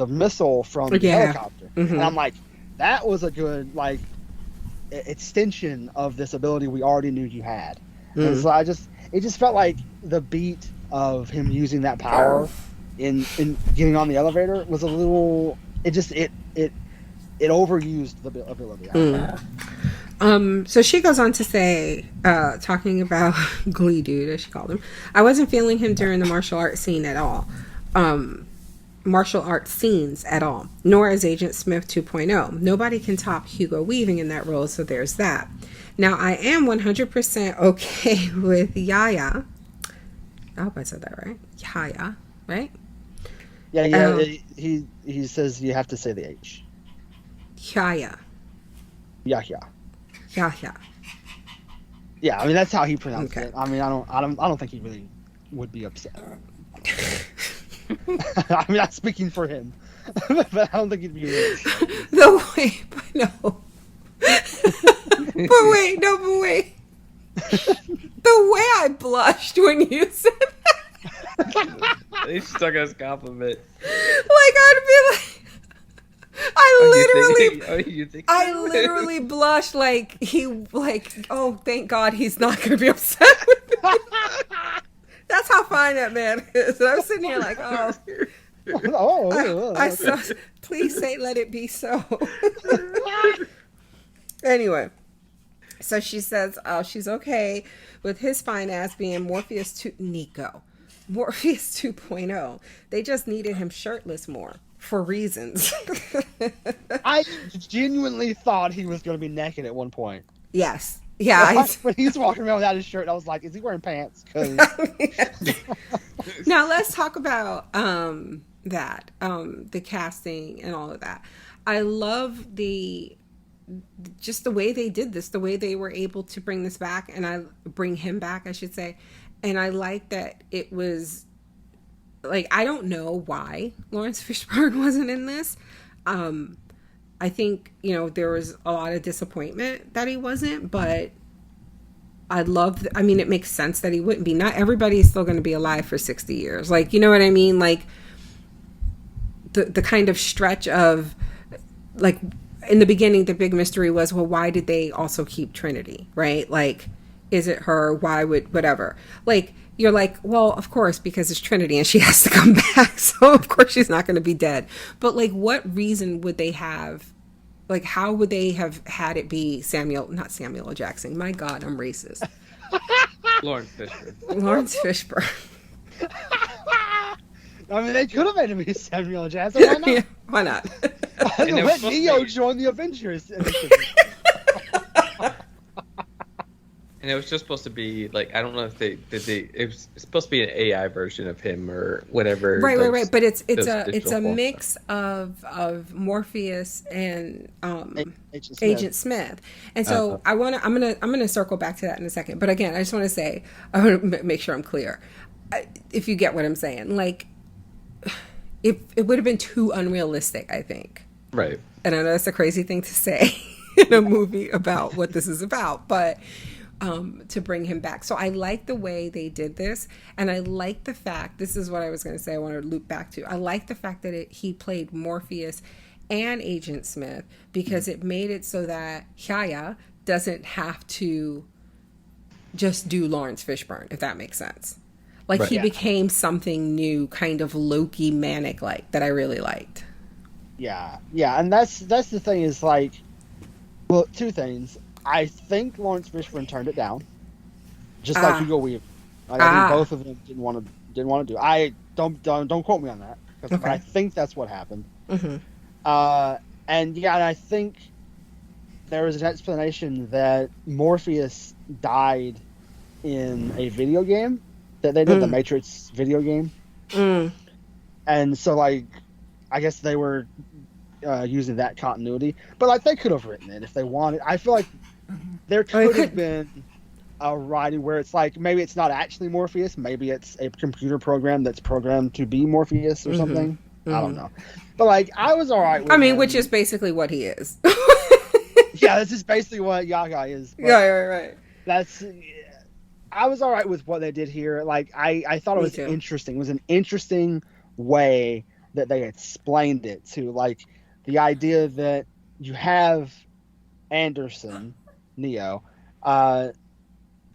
missile from the helicopter. And I'm like, that was a good, like, extension of this ability we already knew you had. And so it just felt like the beat of him using that power in getting on the elevator was a little, it overused the ability. So she goes on to say, talking about Glee Dude, as she called him, I wasn't feeling him during the martial arts scene at all. Martial arts scenes at all, nor as Agent Smith 2.0. Nobody can top Hugo Weaving in that role, so there's that. Now, I am 100% okay with Yaya. I hope I said that right. Yaya, right? Yeah. He says you have to say the H. Yaya. Yahya. Yahya. Yeah, I mean that's how he pronounced it. I mean, I don't think he really would be upset. I mean, I'm speaking for him, but I don't think he'd be really upset. But no. But wait. The way I blushed when you said that. He stuck us compliment. Like, I'd be like, I I literally blushed like oh, thank God he's not going to be upset with me. That's how fine that man is. And I'm sitting here like, oh. I saw, please say let it be so. Anyway, so she says she's okay with his fine ass being Morpheus 2.0. They just needed him shirtless more for reasons. I genuinely thought he was going to be naked at one point. Yes. Yeah. When he's walking around without his shirt, I was like, is he wearing pants? Now let's talk about the casting and all of that. I love just the way they did this, the way they were able to bring this back, and bring him back, I should say. And I like that it was like, I don't know why Lawrence Fishburne wasn't in this. I think, there was a lot of disappointment that he wasn't, but I mean, it makes sense that he wouldn't be. Not everybody is still going to be alive for 60 years. Like, you know what I mean? Like, the kind of stretch of, like, in the beginning, the big mystery was, well, why did they also keep Trinity, right? Like, is it her? Why would, whatever. Like, you're like, well, of course, because it's Trinity and she has to come back. So, of course, she's not going to be dead. But, like, what reason would they have? Like, how would they have had it be not Samuel L. Jackson? My God, I'm racist. Lawrence Fishburne. Lawrence Fishburne. I mean, they could have made him be Samuel L. Jackson. Why not? Yeah, why not? Let Neo join the Avengers. And it was just supposed to be, like, I don't know if it was supposed to be an AI version of him or whatever. Right. But it's a mix of Morpheus and Agent Smith. And so I'm gonna circle back to that in a second. But again, I just want to say, I want to make sure I'm clear. If you get what I'm saying, like, it would have been too unrealistic, I think. Right. And I know that's a crazy thing to say in a movie about what this is about, but to bring him back. So I like the way they did this, and I like the fact, this is what I was going to say, I want to loop back to. I like the fact that he played Morpheus and Agent Smith, because it made it so that Yahya doesn't have to just do Lawrence Fishburne, if that makes sense. Like, right. He became something new, kind of Loki manic like, that I really liked. Yeah, and that's the thing is, like, well, two things. I think Lawrence Fishburne turned it down, just like Hugo Weaving. Like, I think both of them didn't want to do. I don't quote me on that, but I think that's what happened. Mm-hmm. And I think there was an explanation that Morpheus died in a video game that they did, the Matrix video game, and so, like, I guess they were using that continuity, but, like, they could have written it if they wanted. I feel like there could have been a writing where it's like, maybe it's not actually Morpheus, maybe it's a computer program that's programmed to be Morpheus or something. I don't know, but, like, I was all right with him. Which is basically what he is. Yeah, this is basically what Yahya is. Yeah, right. I was all right with what they did here. Like, I thought it was interesting. It was an interesting way that they explained it, to, like, the idea that you have Anderson, Neo,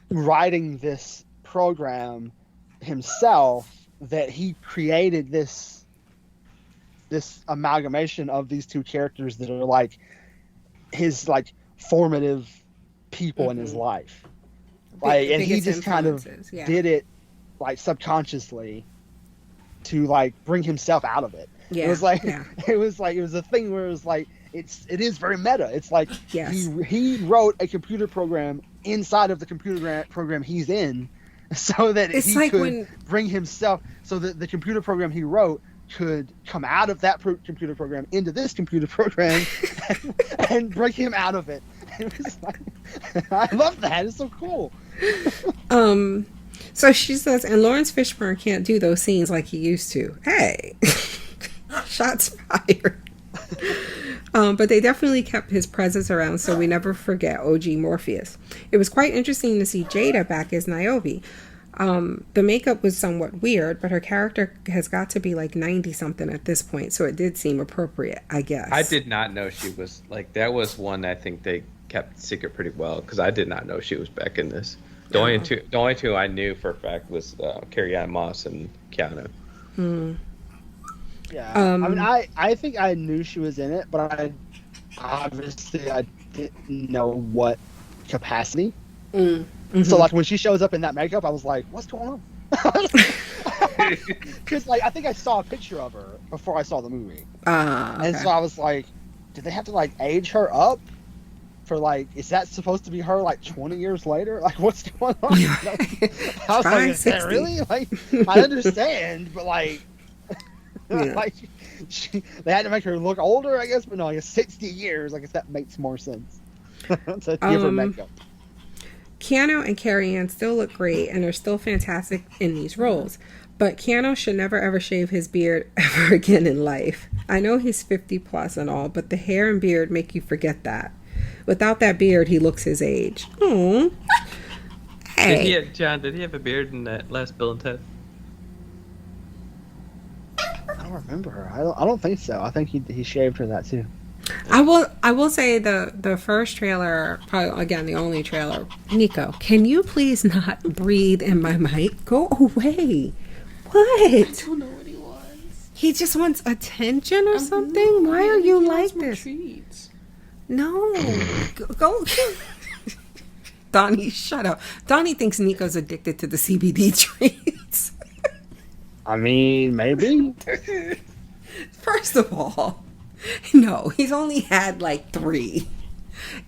writing this program himself, that he created this amalgamation of these two characters that are, like, his, like, formative people in his life. Like, and he just kind of did it, like, subconsciously to, like, bring himself out of it. Yeah, it was like it was a thing where it was like, it is very meta. It's like, he wrote a computer program inside of the computer program he's in, so that he could bring himself, so that the computer program he wrote could come out of that computer program into this computer program and bring him out of it. It was like, I love that. It's so cool. So she says, and Lawrence Fishburne can't do those scenes like he used to. Hey, shots fired. But they definitely kept his presence around, so we never forget OG Morpheus. It was quite interesting to see Jada back as Niobe. The makeup was somewhat weird, but her character has got to be like 90 something at this point, so it did seem appropriate, I guess. I did not know she was like that. Was one I think they kept secret pretty well because I did not know she was back in this. The only two I knew for a fact was Arianne Moss and Keanu. Yeah, I mean, I think I knew she was in it, but I didn't know what capacity. So like when she shows up in that makeup, I was like, "What's going on?" Because like I think I saw a picture of her before I saw the movie, Okay. and so I was like, "Did they have to like age her up for like? Is that supposed to be her like 20 years later? Like what's going on?" I was like, "Is that really? Like I understand, but like." Like they had to make her look older, I guess, but no, I guess 60 years. I guess that makes more sense to give her makeup. Keanu and Carrie-Anne still look great and are still fantastic in these roles, but Keanu should never ever shave his beard ever again in life. I know he's 50 plus and all, but the hair and beard make you forget that. Without that beard, he looks his age. Aww. Hey. Did he have a beard in that last Bill and Ted? I don't remember her. I don't think so. I think he shaved her that too. I will say the first trailer, probably again the only trailer. Nico, can you please not breathe in my mic? Go away. What? I don't know what he wants. He just wants attention or something? Why are you like this? Treats. No. Go. Donnie, shut up. Donnie thinks Nico's addicted to the CBD treats. I mean, maybe. First of all, no, he's only had like 3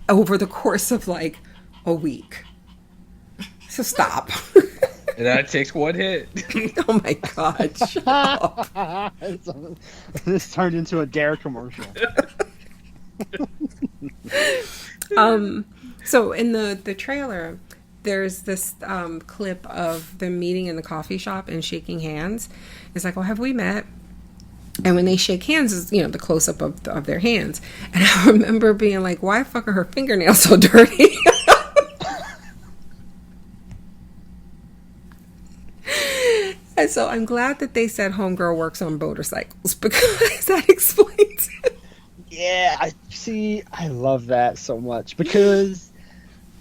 over the course of like a week. So stop. And that takes one hit. Oh my God. Shut up. This turned into a Dare commercial. So in the trailer, there's this clip of them meeting in the coffee shop and shaking hands. It's like, well, have we met? And when they shake hands, is the close up of their hands. And I remember being like, why fuck are her fingernails so dirty? And so I'm glad that they said homegirl works on motorcycles because that explains it. Yeah, I love that so much because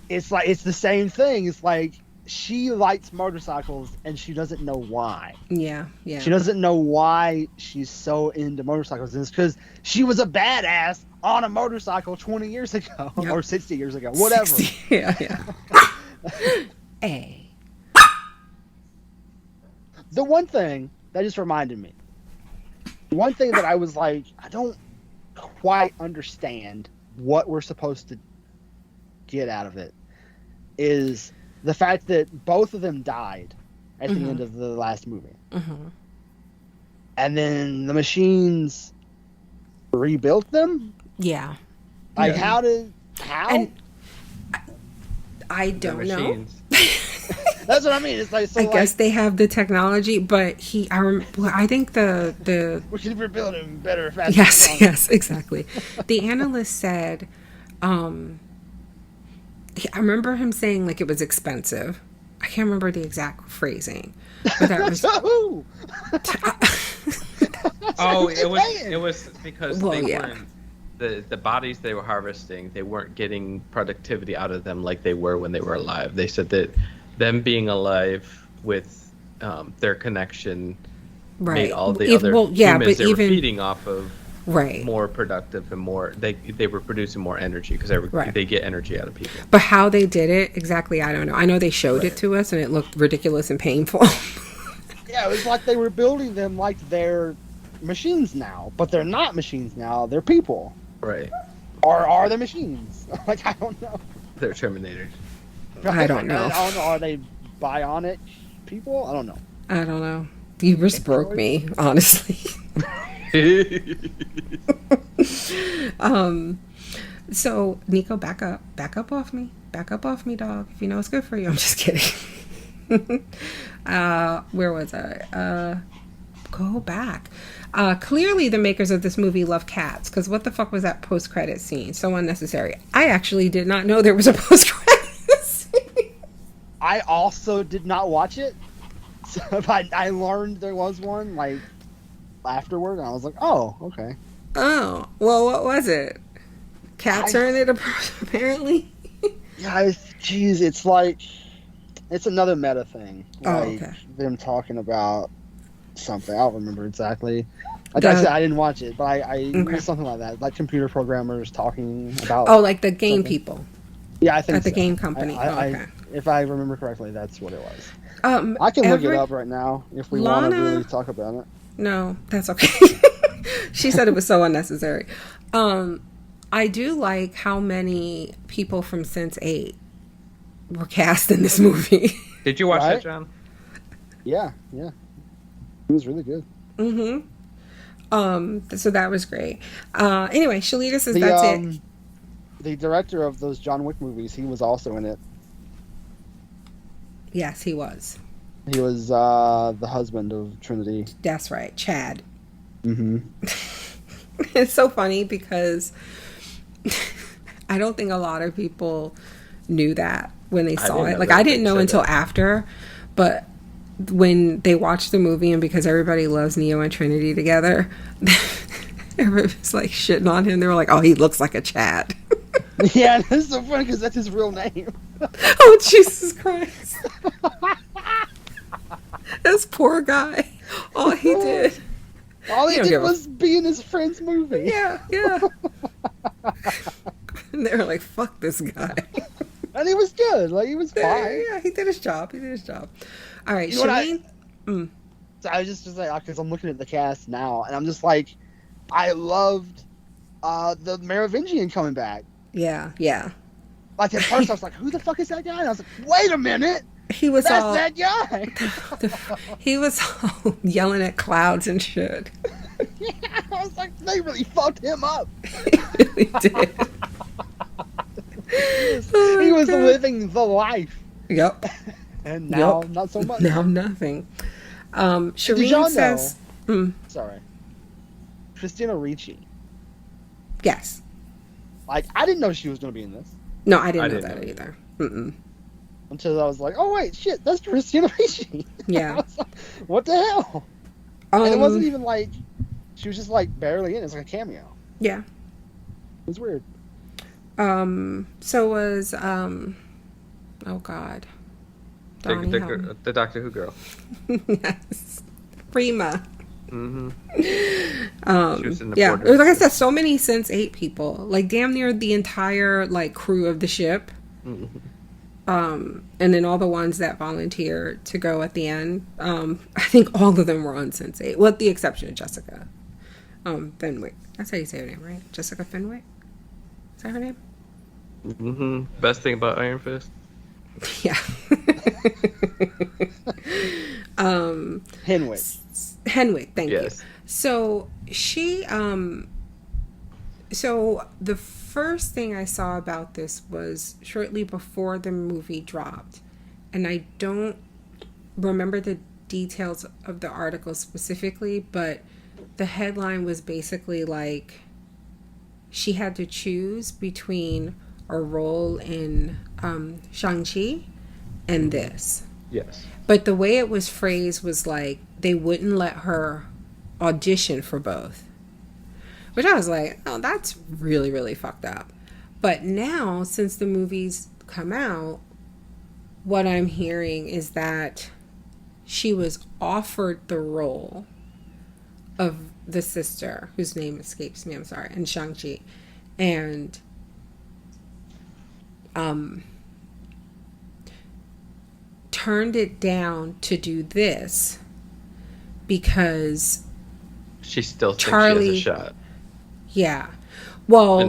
it's like it's the same thing. It's like she likes motorcycles and she doesn't know why. Yeah. She doesn't know why she's so into motorcycles. And it's because she was a badass on a motorcycle 20 years ago or 60 years ago, whatever. 60, yeah. Hey. The one thing that just reminded me, one thing that I was like, I don't quite understand what we're supposed to get out of it is the fact that both of them died at the end of the last movie. And then the machines rebuilt them? Yeah. Like, how? And I don't know. That's what I mean. It's like, so I guess they have the technology, but I think the we should rebuild him better, faster. Yes, exactly. The analyst said, I remember him saying like it was expensive. I can't remember the exact phrasing, but that was. It was because they weren't the bodies they were harvesting. They weren't getting productivity out of them like they were when they were alive. They said that them being alive with their connection made all the other humans they were feeding off of more productive and more. They were producing more energy because they get energy out of people. But how they did it exactly, I don't know. I know they showed it to us and it looked ridiculous and painful. Yeah, it was like they were building them like they're machines now, but they're not machines now. They're people. Right. Or are they machines? Like, I don't know. They're Terminators. I don't know. I don't know. Are they bionic people? I don't know. I don't know. You just broke me, honestly. So Nico, back up off me, dog. If you know it's good for you. I'm just kidding. Where was I? Go back. Clearly the makers of this movie love cats, because what the fuck was that post-credit scene? So unnecessary. I actually did not know there was a post-credit scene. I also did not watch it. So I learned there was one like afterward, and I was like, oh, okay. Oh, well, what was it? Cats are in it, apparently. Yeah, geez, it's like it's another meta thing. Oh, Like okay. them talking about something. I don't remember exactly. Like I said, I didn't watch it, but I it was something like that. Like computer programmers talking about. Oh, like the game something. people. Yeah, I think At the so. game company. Okay. If I remember correctly, that's what it was. I I can look it up right now if we want to really talk about it. No, that's okay. She said it was so unnecessary. I do like how many people from Sense8 were cast in this movie. Did you watch Right? that, John? Yeah. It was really good. So that was great. Anyway, Shalita says that's it. The director of those John Wick movies, he was also in it. Yes, he was. He was the husband of Trinity. That's right, Chad. Mm-hmm. It's so funny because I don't think a lot of people knew that when they saw it. Like, I didn't know until after, but when they watched the movie and because everybody loves Neo and Trinity together, everybody was like shitting on him. They were like, oh, he looks like a Chad. Yeah, that's so funny because that's his real name. Oh, Jesus Christ. This poor guy. All he did. All he did was be in his friend's movie. Yeah. And they were like, fuck this guy. And he was good. Like, he was fine. Yeah, he did his job. All right, You know Shalene. So I was just like, because I'm looking at the cast now, and I'm just like, I loved the Merovingian coming back. Yeah. Like, at first I was like, who the fuck is that guy? And I was like, wait a minute. He was That's all that guy. he was all yelling at clouds and shit. Yeah, I was like, they really fucked him up. He really did. He was living the life. Yep. And now, not so much. Now nothing. Did Shireen y'all says, Sorry. Christina Ricci. yes. Like, I didn't know she was going to be in this. No, I didn't know that either. Until I was like, oh, wait, shit, that's Christina Ricci. Yeah. I was like, what the hell? And it wasn't even like, she was just like barely in. It was like a cameo. Yeah. It was weird. So was, oh God. The Doctor Who girl. Yes. Prima. Mm-hmm. She was in the like I said, so many Sense8 people, like damn near the entire like crew of the ship. Mm-hmm. And then all the ones that volunteered to go at the end. I think all of them were on Sense8, with the exception of Jessica Fenwick. That's how you say her name, right? Jessica Fenwick. Is that her name? Mm-hmm. Best thing about Iron Fist. Yeah. Henwick, thank you. So she so the first thing I saw about this was shortly before the movie dropped, and I don't remember the details of the article specifically, but the headline was basically like she had to choose between a role in Shang-Chi and this. Yes. But the way it was phrased was like they wouldn't let her audition for both. Which I was like, oh, that's really, really fucked up. But now, since the movie's come out, what I'm hearing is that she was offered the role of the sister, whose name escapes me, I'm sorry, in Shang-Chi. And turned it down to do this because she still thinks Charlie, she has a shot. Yeah. Well,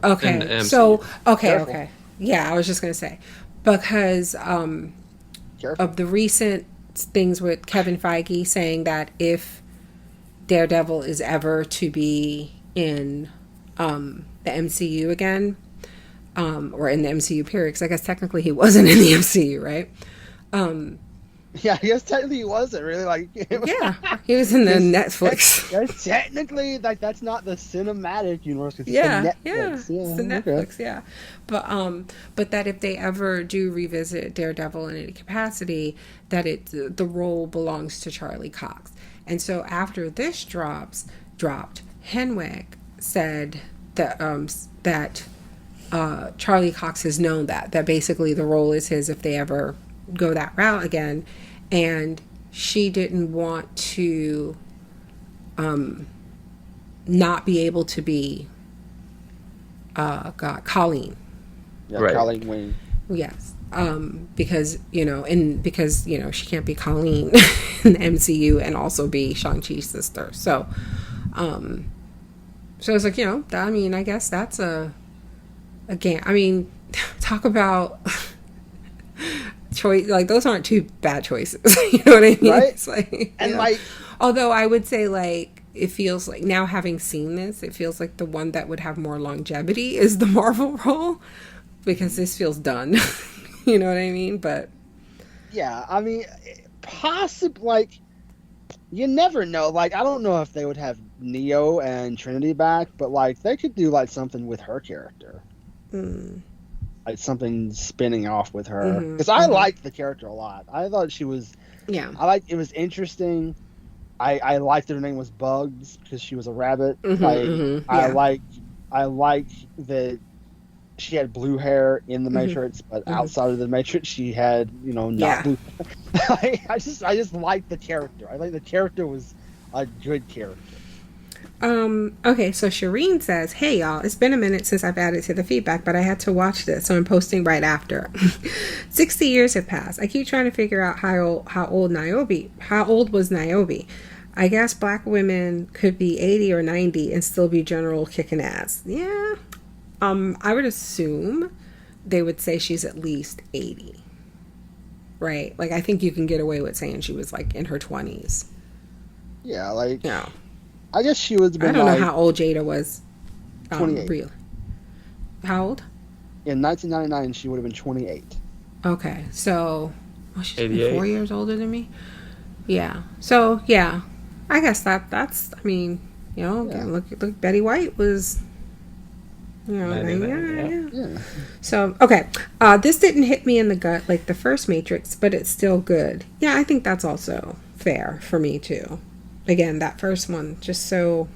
okay. So, okay. Yeah, I was just going to say, because of the recent things with Kevin Feige saying that if Daredevil is ever to be in the MCU again, or in the MCU period, because I guess technically he wasn't in the MCU, right? Yeah, I guess technically he wasn't really like. Yeah, he was in the Netflix. That's technically like that's not the cinematic universe. It's Yeah, the yeah, Netflix. it's the Netflix. Yeah, but that if they ever do revisit Daredevil in any capacity, that the role belongs to Charlie Cox. And so after this dropped, Henwick said that Charlie Cox has known that basically the role is his if they ever go that route again, and she didn't want to not be able to be Colleen. Yeah, Right. Colleen Wing. Yes. Because she can't be Colleen in the MCU and also be Shang-Chi's sister. So it's like, I guess that's talk about choice. Like, those aren't two bad choices. You know what I mean? Right. It's like, And like, although I would say, like, it feels like now having seen this, it feels like the one that would have more longevity is the Marvel role, because this feels done. You know what I mean? But yeah, I mean, possibly, like, you never know. Like, I don't know if they would have Neo and Trinity back, but like, they could do like something with her character, like something spinning off with her. Because I liked the character a lot. I thought she was. yeah. It was interesting. I liked that her name was Bugs because she was a rabbit. I like that she had blue hair in the Matrix, but outside of the Matrix, she had not blue. I just liked the character. I like the character was a good character. Okay, so Shireen says, "Hey y'all, it's been a minute since I've added to the feedback, but I had to watch this, so I'm posting right after. 60 years have passed. I keep trying to figure out how old was Niobe. I guess black women could be 80 or 90 and still be general kicking ass. Yeah. I would assume they would say she's at least 80. Right? Like, I think you can get away with saying she was like in her 20s. Yeah, like Yeah. I guess she was. I don't know how old Jada was. 28. Really. How old? In 1999, she would have been 28. Okay, so she's 88. 4 years older than me. Yeah. So yeah, I guess that's. I mean, look, Betty White was. 99, Yeah. So okay, this didn't hit me in the gut like the first Matrix, but it's still good. Yeah, I think that's also fair for me too. Again, that first one just so.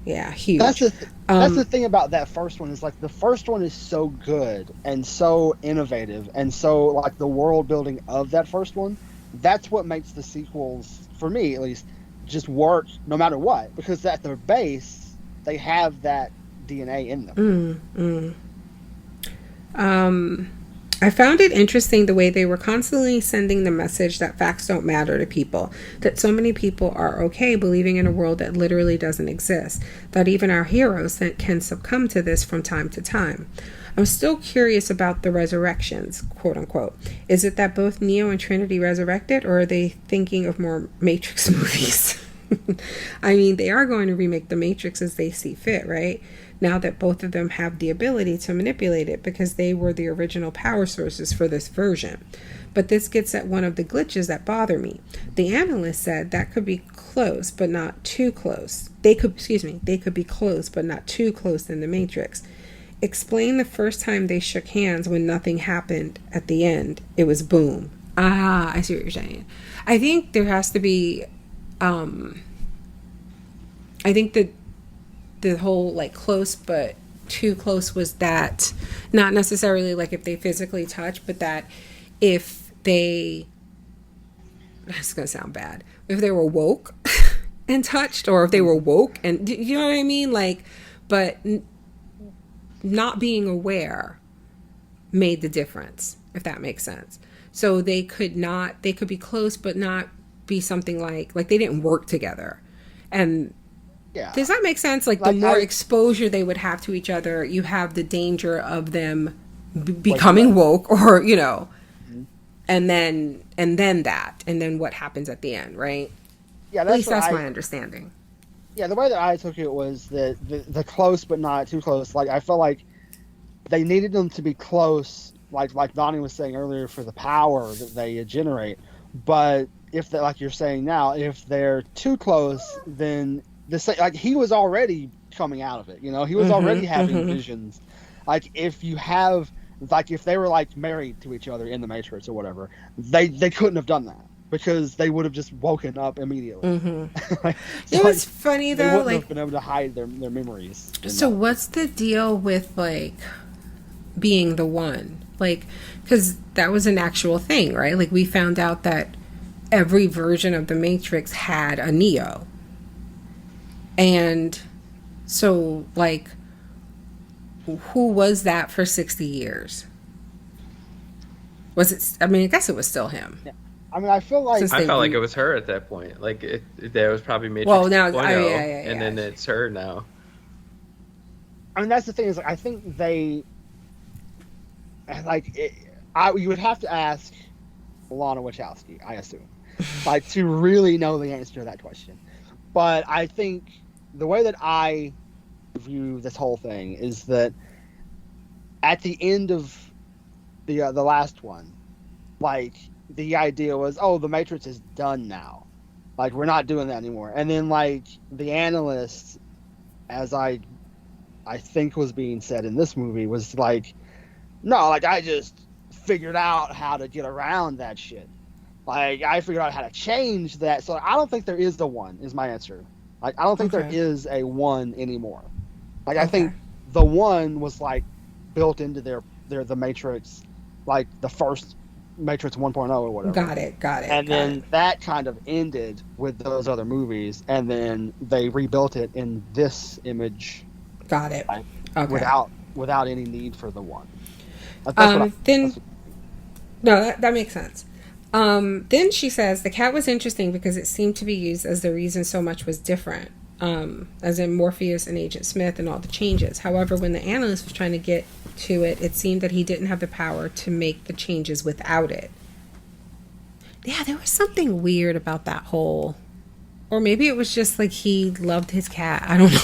Yeah, huge. That's the thing about that first one is like the first one is so good and so innovative and so like the world building of that first one. That's what makes the sequels, for me at least, just work no matter what, because at their base they have that DNA in them. I found it interesting the way they were constantly sending the message that facts don't matter to people, that so many people are okay believing in a world that literally doesn't exist, that even our heroes can succumb to this from time to time. I'm still curious about the resurrections, quote unquote. Is it that both Neo and Trinity resurrected, or are they thinking of more Matrix movies? I mean, they are going to remake the Matrix as they see fit, right? Now that both of them have the ability to manipulate it, because they were the original power sources for this version. But this gets at one of the glitches that bother me. The analyst said that could be close, but not too close. They could be close, but not too close in the Matrix. Explain the first time they shook hands when nothing happened at the end. It was boom. Ah, I see what you're saying. I think there has to be, I think that the whole like close but too close was that not necessarily like if they physically touch, but that if they, it's gonna sound bad, if they were woke and touched, or if they were woke and, you know what I mean, like, but not being aware made the difference, if that makes sense. So they could be close but not be something like they didn't work together. And Yeah. does that make sense? Like the more exposure they would have to each other, you have the danger of them becoming woke, or and then what happens at the end, right? Yeah, At least that's my understanding. Yeah, the way that I took it was that the close but not too close. Like, I felt like they needed them to be close like Donnie was saying earlier, for the power that they generate. But if they, like you're saying now, if they're too close, then like he was already coming out of it. You know, he was already having visions. Like if you have, like if they were like married to each other in the Matrix or whatever, they couldn't have done that because they would have just woken up immediately. Like, It was funny they though, wouldn't like, have been able to hide their memories. so what's the deal with like being the one? Like, because that was an actual thing, right? Like we found out that every version of the Matrix had a Neo. And so, like, who was that for 60 years? Was it, I mean, I guess it was still him. Yeah. I mean, I feel like... I felt like it was her at that point. Like, there was probably Matrix well, now, 2.0, and then it's her now. I mean, that's the thing is, like, I think they... Like, you would have to ask Lana Wachowski, I assume, like, to really know the answer to that question. But I think the way that I view this whole thing is that at the end of the last one, like, the idea was, oh, the Matrix is done now. Like, we're not doing that anymore. And then, like, the analyst, as I think was being said in this movie, was like, no, like, I just figured out how to get around that shit. Like, I figured out how to change that. So I don't think there is the one, is my answer. Like, I don't think there is a one anymore. Like, I think the one was, like, built into the Matrix, like, the first Matrix 1.0 or whatever. Got it. And then that kind of ended with those other movies, and then they rebuilt it in this image. Got it. Like, Okay. without any need for the one. No, that makes sense. Then she says the cat was interesting because it seemed to be used as the reason so much was different, as in Morpheus and Agent Smith and all the changes. However, when the analyst was trying to get to it, it seemed that he didn't have the power to make the changes without it. Yeah, there was something weird about that whole, or maybe it was just like he loved his cat. I don't know.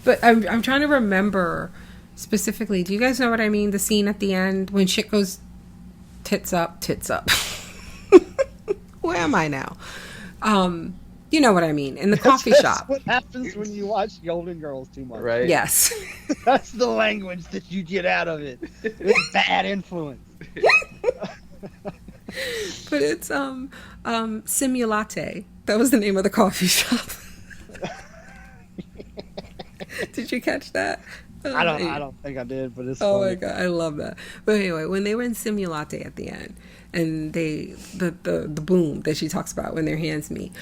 But I'm trying to remember specifically. Do you guys know what I mean? The scene at the end when shit goes tits up. Where am I now? You know what I mean. In the coffee shop. What happens when you watch Golden Girls too much? Right. Yes. That's the language that you get out of it. It's bad influence. But it's Simulate. That was the name of the coffee shop. Did you catch that? I don't think I did, but it's oh funny. my god, I love that. But anyway, when they were in Simulate at the end, and the boom that she talks about when their hands meet,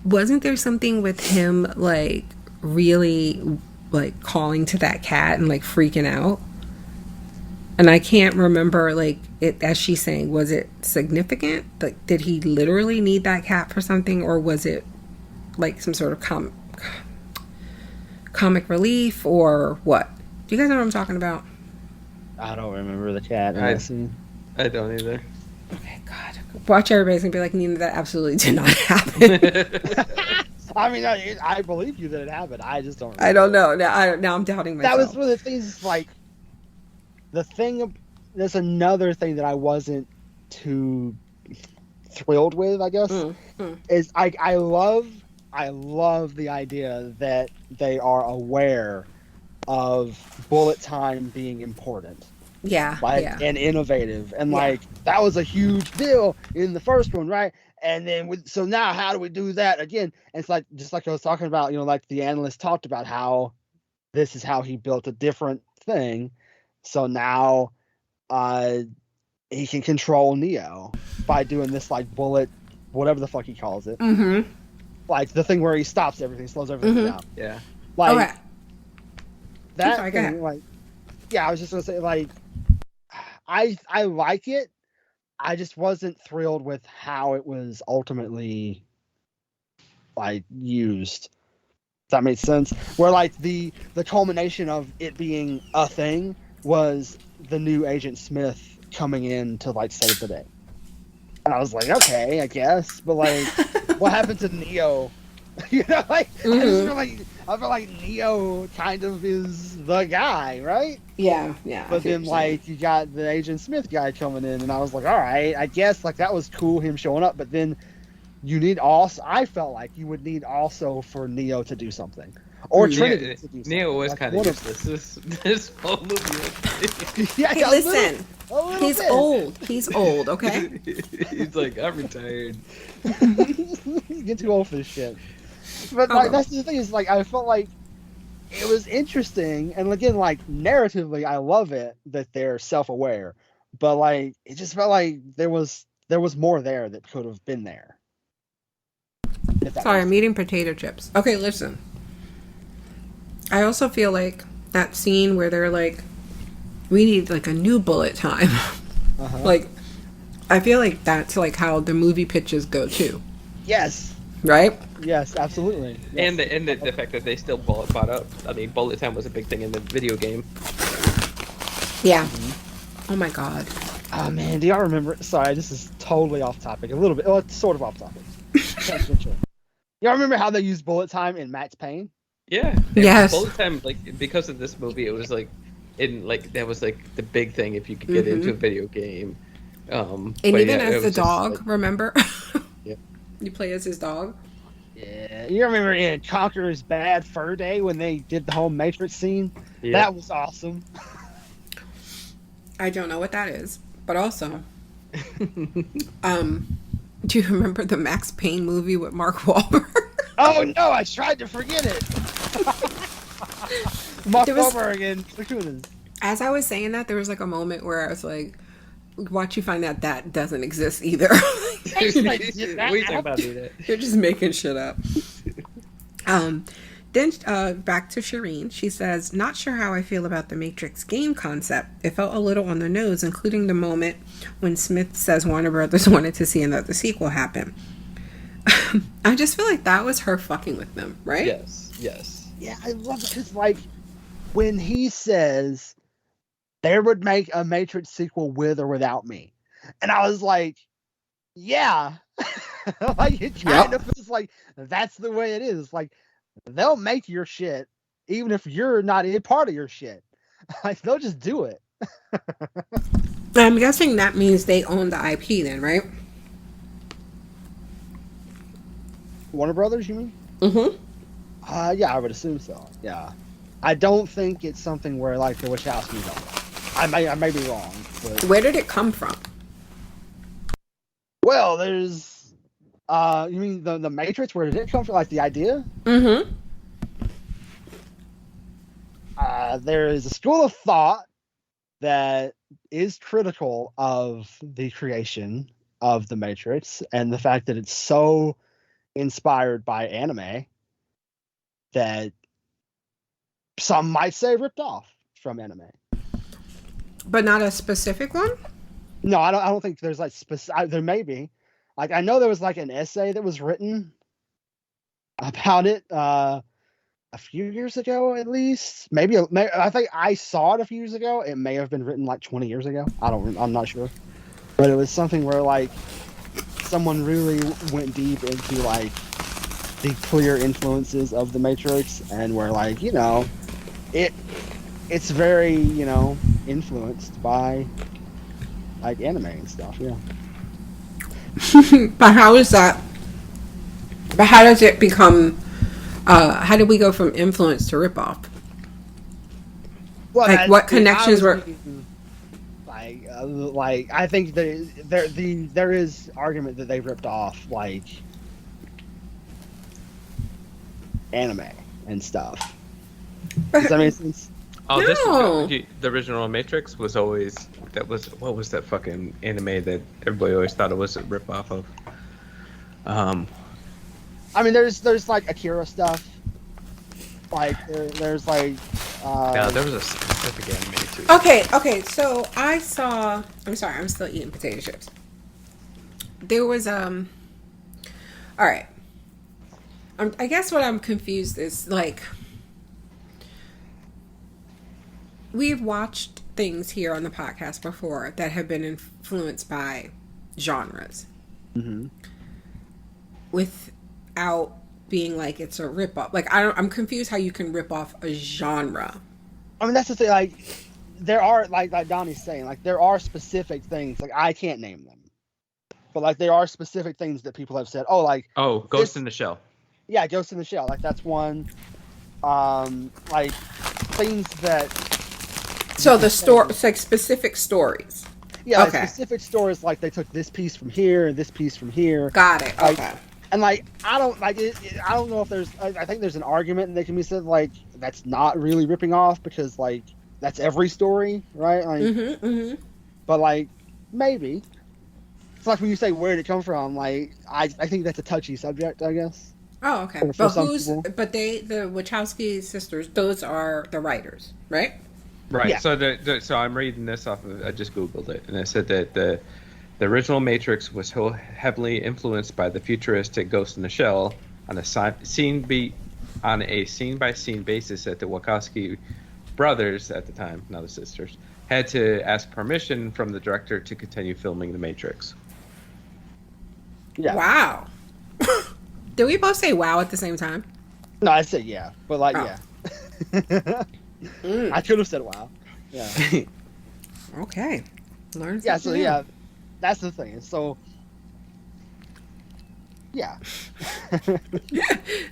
wasn't there something with him like really like calling to that cat and like freaking out? And I can't remember like it as she's saying, was it significant? Like, did he literally need that cat for something, or was it like some sort of comic relief or what? Do you guys know what I'm talking about? I don't remember the cat in that scene. I don't either. Okay, God. Watch everybody's gonna be like, Nina, that absolutely did not happen. I mean, I believe you that it happened. I just don't remember. I don't know. Now I'm doubting myself. That was one of the things, like, there's another thing that I wasn't too thrilled with, I guess, is I love the idea that they are aware of bullet time being important. Yeah. And innovative. And that was a huge deal in the first one, right? And then so now how do we do that again? And it's like, just like I was talking about, you know, like the analyst talked about how this is how he built a different thing. So now he can control Neo by doing this like bullet, whatever the fuck he calls it. Mm-hmm. Like the thing where he stops everything, slows everything down. Yeah. Like okay. that sorry, thing, like, yeah, I was just gonna say, like, I like it. I just wasn't thrilled with how it was ultimately like used. Does that make sense? Where like the culmination of it being a thing was the new Agent Smith coming in to like save the day. And I was like, okay, I guess, but like, what happened to Neo I feel like Neo kind of is the guy, right? Yeah. But then like you got the Agent Smith guy coming in, and I was like, all right, I guess like that was cool him showing up, but then you need also I felt like you would need also for Neo to do something. Or Trinity to do something. Neo was like kind of useless. This whole movie. Yeah, Hey, listen. A little He's bit. old. He's old, okay? He's like, I'm retired. You get too old for this shit. But like that's the thing is like I felt like it was interesting, and again like narratively I love it that they're self-aware, but like it just felt like there was more there that could have been there. Sorry, I'm eating potato chips. Okay, listen. I also feel like that scene where they're like, we need like a new bullet time. Like, I feel like that's like how the movie pitches go too. Yes. Right? Yes, absolutely. Yes. And the fact that they still bought up. I mean, bullet time was a big thing in the video game. Yeah. Oh my god. Oh man, do y'all remember? Sorry, this is totally off topic. A little bit. Well, it's sort of off topic. Y'all remember how they used bullet time in Max Payne? Yeah. Yes. Bullet time, like because of this movie, it was like, that was like the big thing if you could get into a video game. And even yeah, as the dog, like, remember? Yep. You play as his dog. Yeah, you remember in Conqueror's Bad Fur Day when they did the whole Matrix scene? Yep. That was awesome. I don't know what that is, but also, do you remember the Max Payne movie with Mark Wahlberg? Oh no, I tried to forget it. Mark Wahlberg and Lacunas. As I was saying that, there was like a moment where I was like, watch you find out that doesn't exist either. We talk about that. You're just making shit up. Then back to Shireen. She says, not sure how I feel about the Matrix game concept. It felt a little on the nose, including the moment when Smith says Warner Brothers wanted to see another sequel happen. I just feel like that was her fucking with them, right? Yes. Yeah, I love it because like when he says they would make a Matrix sequel with or without me, and I was like, yeah, like it kind of feels like that's the way it is. Like they'll make your shit even if you're not a part of your shit. Like they'll just do it. I'm guessing that means they own the IP then, right? Warner Brothers, you mean? Mm-hmm. Yeah, I would assume so. Yeah, I don't think it's something where like the Wachowskis don't. I may be wrong. But... Where did it come from? Well, there's you mean the Matrix? Where did it come from? Like the idea? Mm-hmm. There is a school of thought that is critical of the creation of the Matrix and the fact that it's so inspired by anime that some might say ripped off from anime. But not a specific one? No, I don't think there's like there may be. Like I know there was like an essay that was written about it a few years ago at least. Maybe I think I saw it a few years ago. It may have been written like 20 years ago. I'm not sure. But it was something where like someone really went deep into like the clear influences of the Matrix and where like, you know, it's very, you know, influenced by like anime and stuff, yeah. But how is that? But how does it become? How did we go from influence to ripoff? Well, like what connections were? Like I think there is argument that they ripped off like anime and stuff. Does that make sense? Oh, No. The original Matrix was always what was that fucking anime that everybody always thought it was a rip off of? I mean, there's like Akira stuff. Like there's like. Yeah, there was a specific anime too. Okay. So I saw. I'm sorry. I'm still eating potato chips. There was All right. I guess what I'm confused is like. We've watched things here on the podcast before that have been influenced by genres. Mm-hmm. Without being like it's a rip off. Like I'm confused how you can rip off a genre. I mean, that's the thing. Like, there are like Donnie's saying, like there are specific things. Like I can't name them, but like there are specific things that people have said. Oh, like Ghost in the Shell. Yeah, Ghost in the Shell. Like that's one. Like things that. So the story, it's like specific stories. Yeah, like okay. Specific stories. Like they took this piece from here and this piece from here. Got it. Like, okay. And like I don't like it, I don't know if there's. I think there's an argument that can be said like that's not really ripping off because like that's every story, right? Like, But like maybe it's like when you say where did it come from. Like I think that's a touchy subject, I guess. Oh, okay. For But people. But the Wachowski sisters, those are the writers, right? Right. Yeah. So I'm reading this off of. I just googled it, and it said that the original Matrix was so heavily influenced by the futuristic Ghost in the Shell on a scene by scene basis that the Wachowski brothers at the time, now the sisters, had to ask permission from the director to continue filming The Matrix. Yeah. Wow. Did we both say wow at the same time? No, I said yeah, but like Oh. yeah. I could have said wow. Yeah. Okay. Learn Yeah. So something new. yeah, that's the thing. So. Yeah.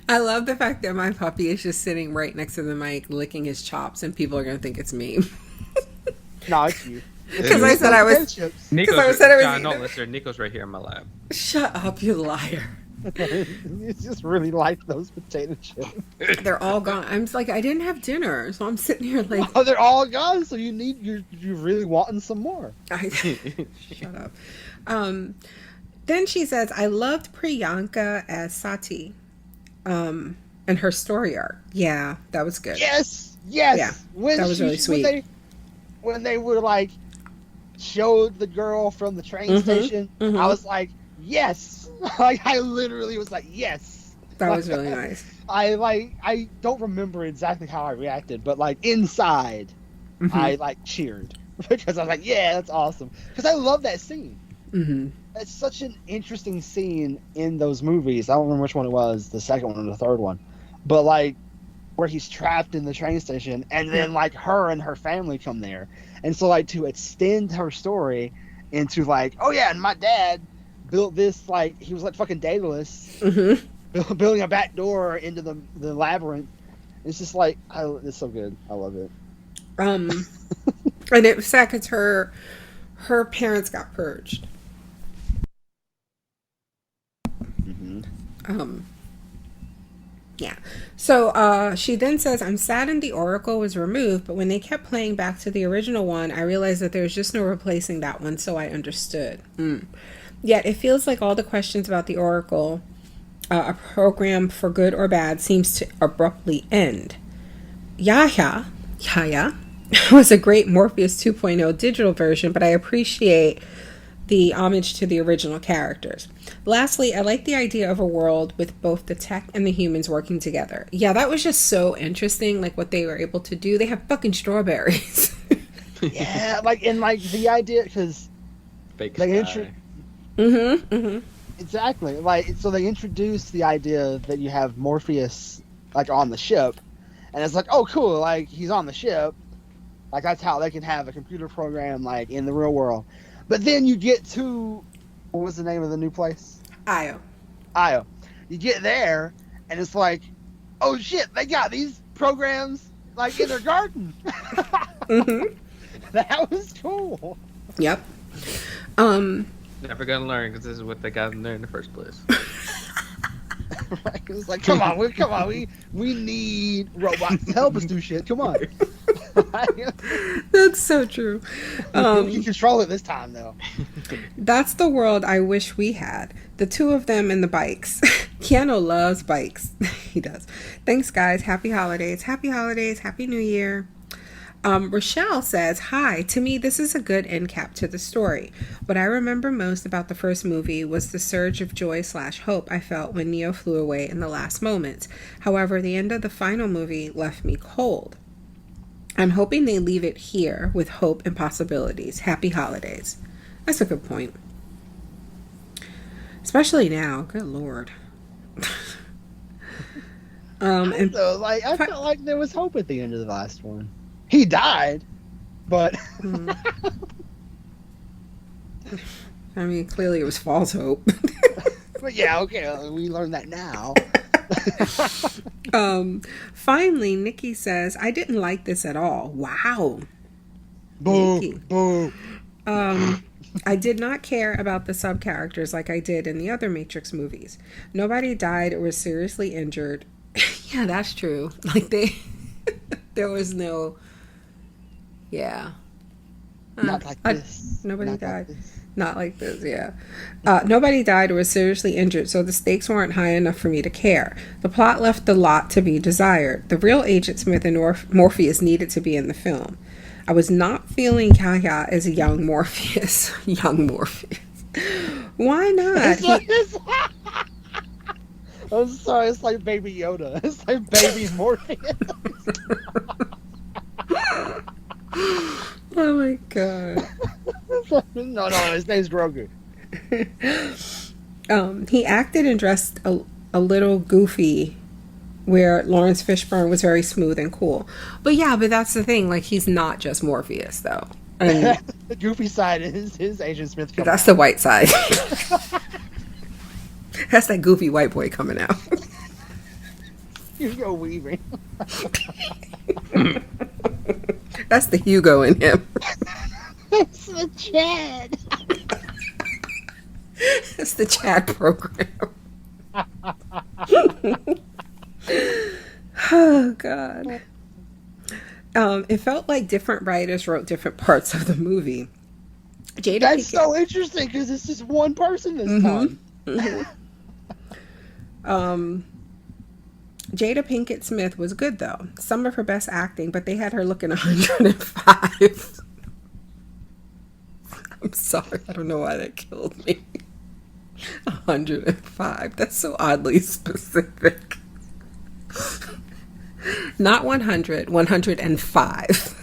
I love the fact that my puppy is just sitting right next to the mic licking his chops and people are going to think it's me. No, it's you. Because I said I was... Nico's I said I was John, eating don't it. listen. Nico's right here in my lap. Shut up, you liar. You just really like those potato chips. They're all gone. I'm just like, I didn't have dinner, so I'm sitting here like... Oh, they're all gone, so you're really wanting some more. Shut up. Then she says, I loved Priyanka as Sati. And her story arc. Yeah, that was good. Yes. Yeah, that was really sweet. When they were like showed the girl from the train station, I was like, yes. Like I literally was like, yes. That was really nice. I don't remember exactly how I reacted, but like inside, I like cheered because I was like, yeah, that's awesome. Because I love that scene. It's such an interesting scene in those movies. I don't remember which one it was, the second one or the third one, but like where he's trapped in the train station, and then like her and her family come there, and so like to extend her story into like, oh yeah, and my dad built this, like he was like fucking Daedalus, building a back door into the labyrinth. It's just like it's so good. I love it. And it was sad because her parents got purged. Yeah. So she then says, I'm saddened the Oracle was removed, but when they kept playing back to the original one, I realized that there's just no replacing that one, so I understood. Yet it feels like all the questions about the Oracle, a program for good or bad, seems to abruptly end. Yahya was a great Morpheus 2.0 digital version, but I appreciate the homage to the original characters. Lastly, I like the idea of a world with both the tech and the humans working together. Yeah, that was just so interesting, like what they were able to do. They have fucking strawberries. Yeah, like and like the idea because Fake they sky. Exactly. Like so they introduced the idea that you have Morpheus like on the ship, and it's like, oh cool, like he's on the ship. Like that's how they can have a computer program like in the real world. But then you get to what was the name of the new place? Io. You get there and it's like, oh shit, they got these programs like in their garden. That was cool. Yep. Never gonna learn because this is what they got in there in the first place. Right? It was like, come on, we need robots to help us do shit. Come on. That's so true. We can control it this time, though. That's the world I wish we had. The two of them and the bikes. Keanu loves bikes. He does. Thanks, guys. Happy holidays. Happy holidays. Happy New Year. Rochelle says, hi, to me this is a good end cap to the story. What I remember most about the first movie was the surge of joy/hope I felt when Neo flew away in the last moments. However, the end of the final movie left me cold. I'm hoping they leave it here with hope and possibilities. Happy holidays. That's a good point. Especially now. Good Lord. And So, like, I felt like there was hope at the end of the last one. He died, but I mean, clearly it was false hope. but yeah, okay, we learned that now. Finally, Nikki says, "I didn't like this at all." Wow. Boo, Nikki. boo. I did not care about the sub characters like I did in the other Matrix movies. Nobody died or was seriously injured. Yeah, that's true. Like there was no. Yeah. Not like this. Nobody Not died. like this. Not like this, yeah. Nobody died or was seriously injured, so the stakes weren't high enough for me to care. The plot left a lot to be desired. The real Agent Smith and Morpheus needed to be in the film. I was not feeling Yahya as a young Morpheus. Young Morpheus. Why not? I'm sorry, it's like Baby Yoda. It's like Baby Morpheus. Oh my god. No, his name's Grogu. He acted and dressed a little goofy, where Lawrence Fishburne was very smooth and cool. But that's the thing. Like, he's not just Morpheus, though. And The goofy side is his Agent Smith. that's the white side. That's that goofy white boy coming out. Hugo Weaving. That's the Hugo in him. It's the Chad. It's the Chad program. Oh god. It felt like different writers wrote different parts of the movie. That's so interesting because it's just one person this time. Jada Pinkett Smith was good though. Some of her best acting, but they had her looking 105. I'm sorry, I don't know why that killed me. 105. That's so oddly specific. Not 100, 105.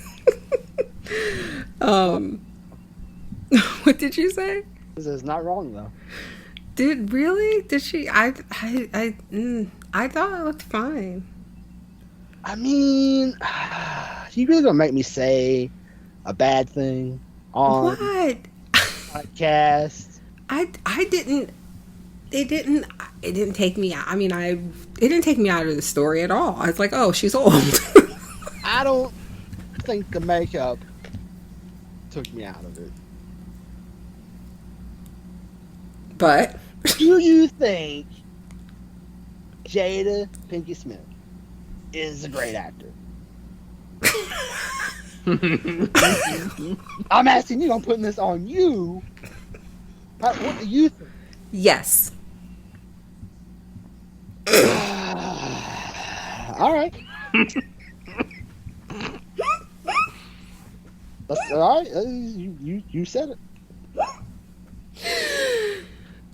What did you say? This is not wrong though. Did she? I thought it looked fine. I mean, you really gonna make me say a bad thing on What? podcast? I didn't. It didn't take me out. I mean, it didn't take me out of the story at all. I was like, oh, she's old. I don't think the makeup took me out of it. But Do you think Jada Pinkett Smith is a great actor? I'm asking you. I'm putting this on you. What do you think? yes. All right. That's all right. You said it.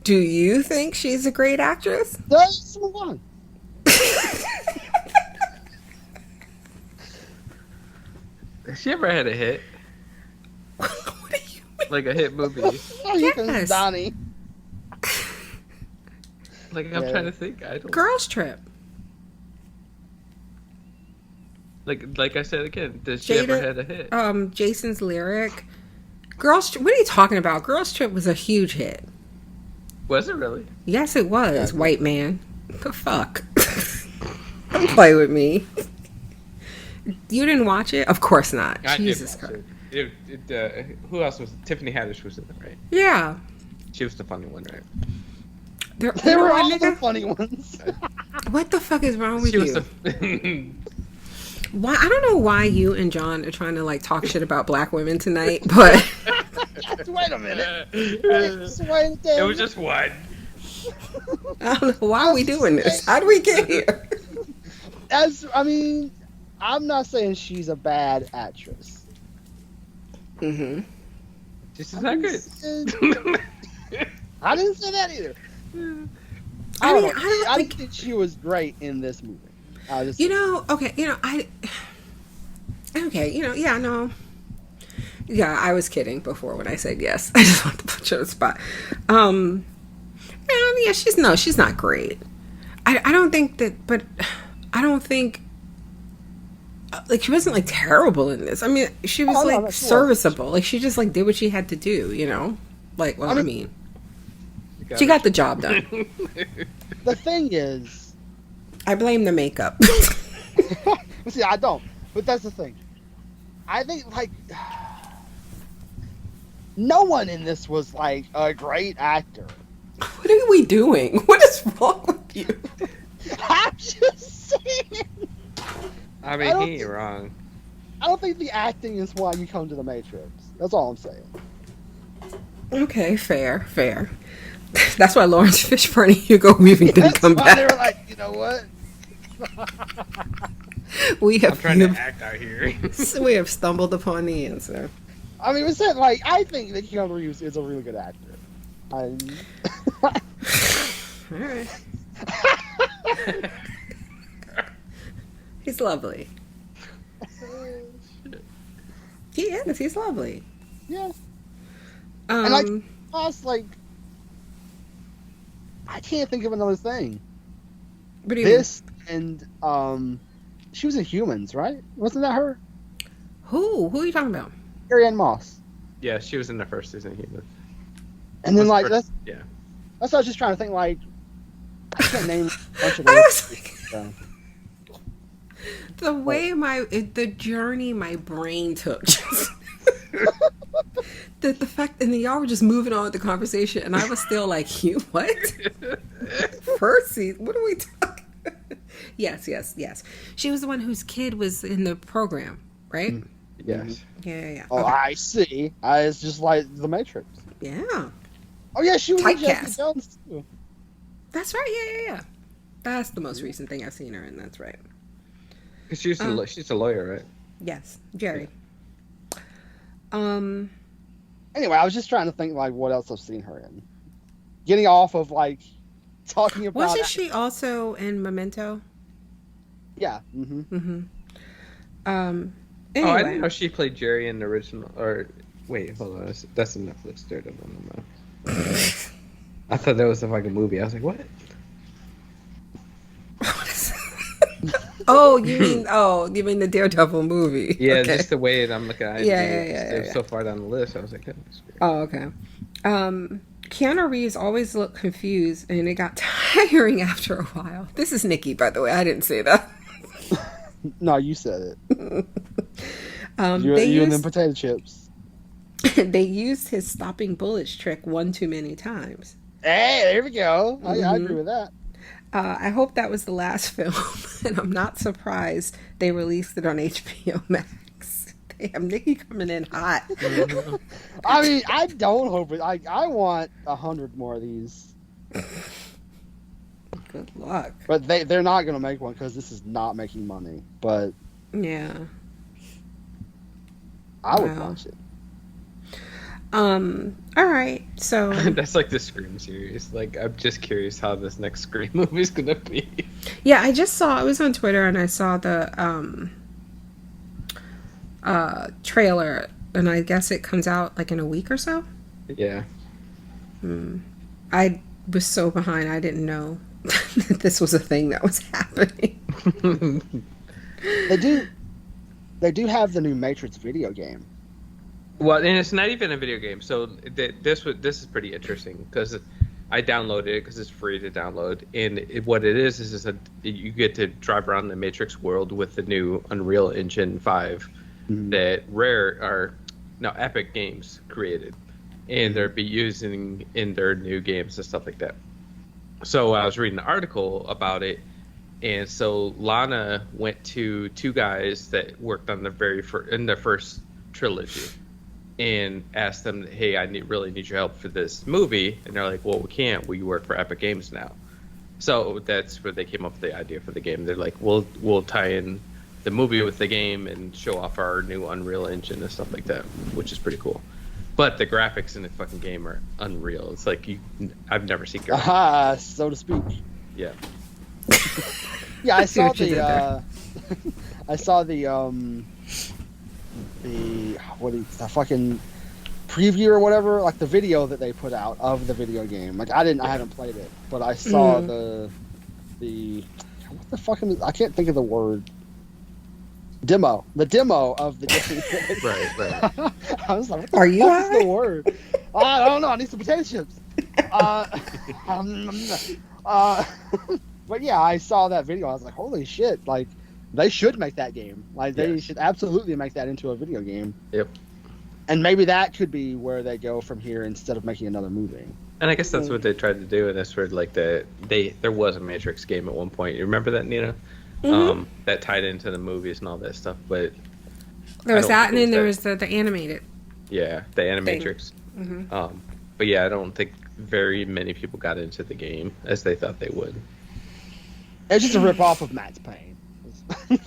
Do you think she's a great actress? Let's move on. Has she ever had a hit? What do you mean? Like a hit movie? Yes. Donnie. Like, I'm Yeah. trying to think. I don't. Girls Trip. Like I said again, did she ever had a hit? Jason's Lyric. What are you talking about? Girls Trip was a huge hit. Was it really? Yes, it was. White man. The fuck. Don't play with me. You didn't watch it? Of course not. I Jesus did watch Christ. it. Who else was it? Tiffany Haddish was in it, right? Yeah. She was the funny one, right? They were all the funny ones. What the fuck is wrong with She was you? the. Why? I don't know why you and John are trying to like talk shit about black women tonight, but Wait a minute. It was just one. I don't know why are we doing this. How do we get here? I'm not saying she's a bad actress. Mm-hmm. This is not good. I didn't say that either. I I mean, don't I know. don't I think- think she was great in this movie. Okay, yeah, no. Yeah, I was kidding before when I said yes. I just want to put you on the spot. Yeah, she's not great. I don't think that, but I don't think like she wasn't like terrible in this. I mean, she was no, like she serviceable. Like she just like did what she had to do, you know? Like, well, I mean, You she got the job done. The thing is, I blame the makeup. see, I don't. But that's the thing. I think like no one in this was like a great actor. What are we doing? What is wrong with you? I'm just saying. I I mean, don't he ain't think- wrong. I don't think the acting is why you come to the Matrix. That's all I'm saying. Okay, fair. That's why Lawrence Fishburne and Hugo Weaving didn't That's come why they back. were like, you know what? We I'm have trying to act out here. we have stumbled upon the answer. I mean, it's like I think that Keanu Reeves is a really good actor. All right. He's lovely. He is. He's lovely. Yeah. And like, Um, us, like, I can't think of another thing. what do you This and she was in Humans, right? Wasn't that her? mean? Who? Who are you talking about? Arianne Moss. Yeah, she was in the first season. And then like What's the that's first- yeah. what I was just trying to think. Like, I can't name a bunch of I those. was like, So, the way the journey my brain took. Just, the fact, and then y'all were just moving on with the conversation, and I was still like, you what? Percy, what are we talking? Yes. She was the one whose kid was in the program, right? Yes. Yeah. oh, Okay. I see. It's just like The Matrix. Yeah, Oh yeah, she was in Typecast. Jessica Jones too. that's right. Yeah. That's the most recent thing I've seen her in. That's right. Because she's a lawyer, right? Yes, Jerry. Anyway, I was just trying to think like what else I've seen her in. Getting off of like talking about. Wasn't she also in Memento? Yeah. Mm-hmm. Anyway. Oh, I didn't know she played Jerry in the original. Or wait, hold on, that's a Netflix Daredevil. I thought that was a fucking movie. I was like, what? Oh, you mean the Daredevil movie? Yeah, Okay. just the way that I'm looking at it. Yeah, It was yeah. so far down the list. I was like, goodness. Oh, okay. Keanu Reeves always looked confused, and it got tiring after a while. This is Nikki, by the way. I didn't say that. No, you said it. They You and them used potato chips. they used his stopping bullets trick one too many times. Hey, there we go. I agree with that. I hope that was the last film, and I'm not surprised they released it on HBO Max. They have Nikki coming in hot. I mean, I don't hope it. I want 100 more of these, Good luck. but they're not gonna make one because this is not making money. But Yeah. I would Wow. watch it. All right. So That's like the Scream series. Like, I'm just curious how this next Scream movie is gonna be. yeah, I just saw. I was on Twitter and I saw the trailer, and I guess it comes out like in a week or so. Yeah. I was so behind. I didn't know that this was a thing that was happening. They do have the new Matrix video game. Well, and it's not even a video game. So this is pretty interesting because I downloaded it because it's free to download, and what it is you get to drive around the Matrix world with the new Unreal Engine 5 that Epic Games created, and they'll be using in their new games and stuff like that. So I was reading an article about it, and so Lana went to two guys that worked on in the first trilogy, and asked them, "Hey, I really need your help for this movie." And they're like, "Well, we can't. We work for Epic Games now." So that's where they came up with the idea for the game. They're like, "We'll tie in the movie with the game and show off our new Unreal Engine and stuff like that," which is pretty cool. But the graphics in the fucking game are unreal. It's like I've never seen graphics. Aha, so to speak. Yeah. Yeah, I saw what you did there. I saw the the fucking preview or whatever, like the video that they put out of the video game. Like I haven't played it, but I saw the what the fuck I can't think of the word. Demo. The demo of the game. Right. I was like, what the Are you fuck is high? the word? I don't know. I need some potato chips. But yeah, I saw that video. I was like, holy shit! Like, they should make that game. Like, they should absolutely make that into a video game. Yep. And maybe that could be where they go from here instead of making another movie. And I guess that's what they tried to do, and that's where like there was a Matrix game at one point. You remember that, Nina? Mm-hmm. That tied into the movies and all that stuff. But There was I don't that, and think then there that- was the animated. yeah, the Animatrix. Mm-hmm. But yeah, I don't think very many people got into the game as they thought they would. It's just a rip off of Max Payne. But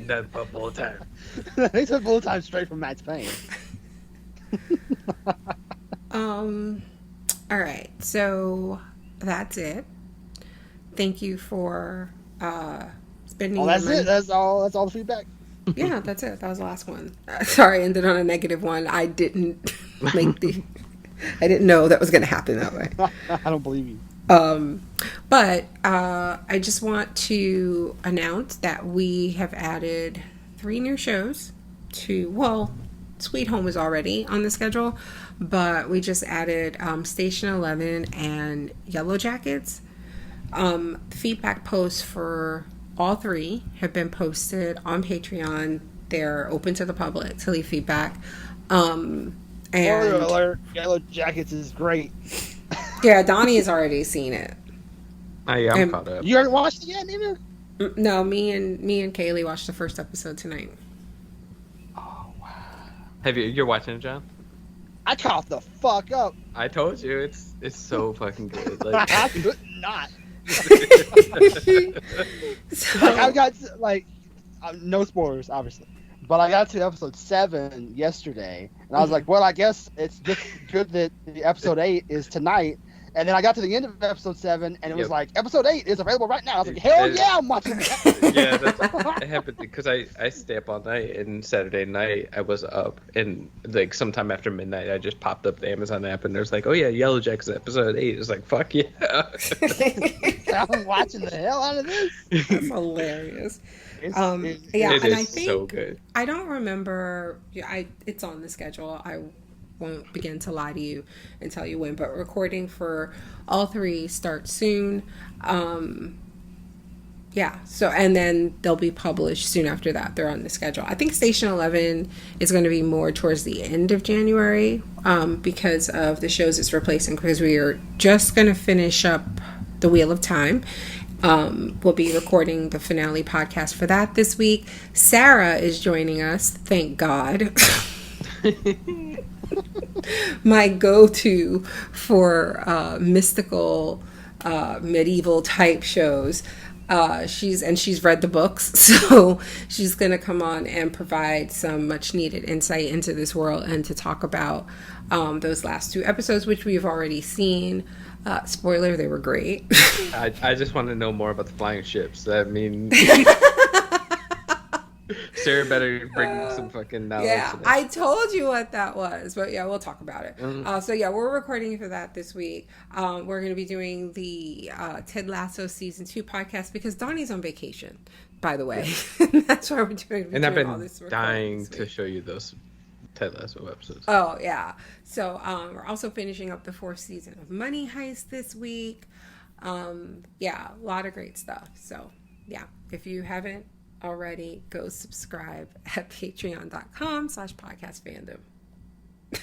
that all the time. They took bullet time straight from Max Payne. All right, so that's it. Thank you for spending. Oh, that's your money. it. That's all the feedback. Yeah, that's it. That was the last one. Sorry, I ended on a negative one. I didn't make the. I didn't know that was going to happen that way. I don't believe you. But I just want to announce that we have added 3 new shows to, well, Sweet Home is already on the schedule, but we just added Station 11 and Yellow Jackets. Feedback posts for all 3 have been posted on Patreon. They're open to the public to leave feedback. And Spoiler alert, Yellow Jackets is great. yeah, Donnie has already seen it. I'm And- caught up. You already watched it yet, Nina? No, me and Kaylee watched the first episode tonight. You're watching it, John? I caught the fuck up. I told you it's so fucking good. Like, I could not. So, Like, I got no spoilers, obviously, but I got to episode 7 yesterday, and I was like, well, I guess it's just good that the episode 8 is tonight. And then I got to the end of episode 7, and it was Yep. like, episode 8 is available right now. I was like, hell yeah, I'm watching that. yeah, it happened because I stay up all night, and Saturday night I was up, and like sometime after midnight I just popped up the Amazon app, and there's like, oh yeah, Yellow Jackets episode 8. It's like, fuck yeah. I'm watching the hell out of this. that's hilarious. It's, Yeah, It and is I think so good. I don't remember. It's on the schedule. I won't begin to lie to you and tell you when, but recording for all 3 starts soon. Yeah, so and then they'll be published soon after that. They're on the schedule. I think Station 11 is going to be more towards the end of January because of the shows it's replacing, because we are just going to finish up The Wheel of Time. We'll be recording the finale podcast for that this week. Sarah is joining us, thank God. My go-to for mystical medieval type shows. She's read the books, so she's gonna come on and provide some much needed insight into this world and to talk about those last 2 episodes, which we've already seen. Spoiler, they were great. I just want to know more about the flying ships. I mean, Sarah better bring some fucking knowledge. Yeah, to that. I told you what that was, but yeah, we'll talk about it. Mhm. So yeah, we're recording for that this week. We're going to be doing the Ted Lasso season 2 podcast because Donnie's on vacation, by the way. That's why we're doing. And I've doing all been this recording dying this to week. show you those Ted Lasso episodes. Oh yeah. So we're also finishing up the 4th season of Money Heist this week. Yeah, a lot of great stuff. So yeah, if you haven't already, go subscribe at patreon.com/podcastfandom. I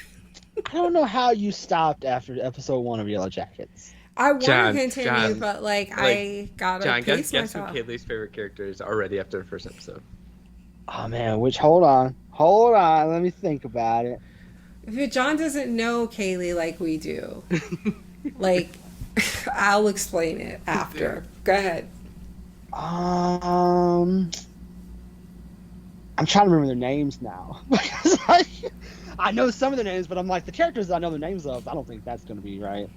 don't know how you stopped after episode 1 of Yellow Jackets. I want John, to continue, John, but I gotta John, pace guess who myself. Kaylee's favorite character is already after the first episode? Oh man, hold on, let me think about it. If John doesn't know Kaylee like we do, like I'll explain it after. Go ahead. I'm trying to remember their names now. Because, like, I know some of their names, but I'm like, the characters I know the names of, I don't think that's gonna be right.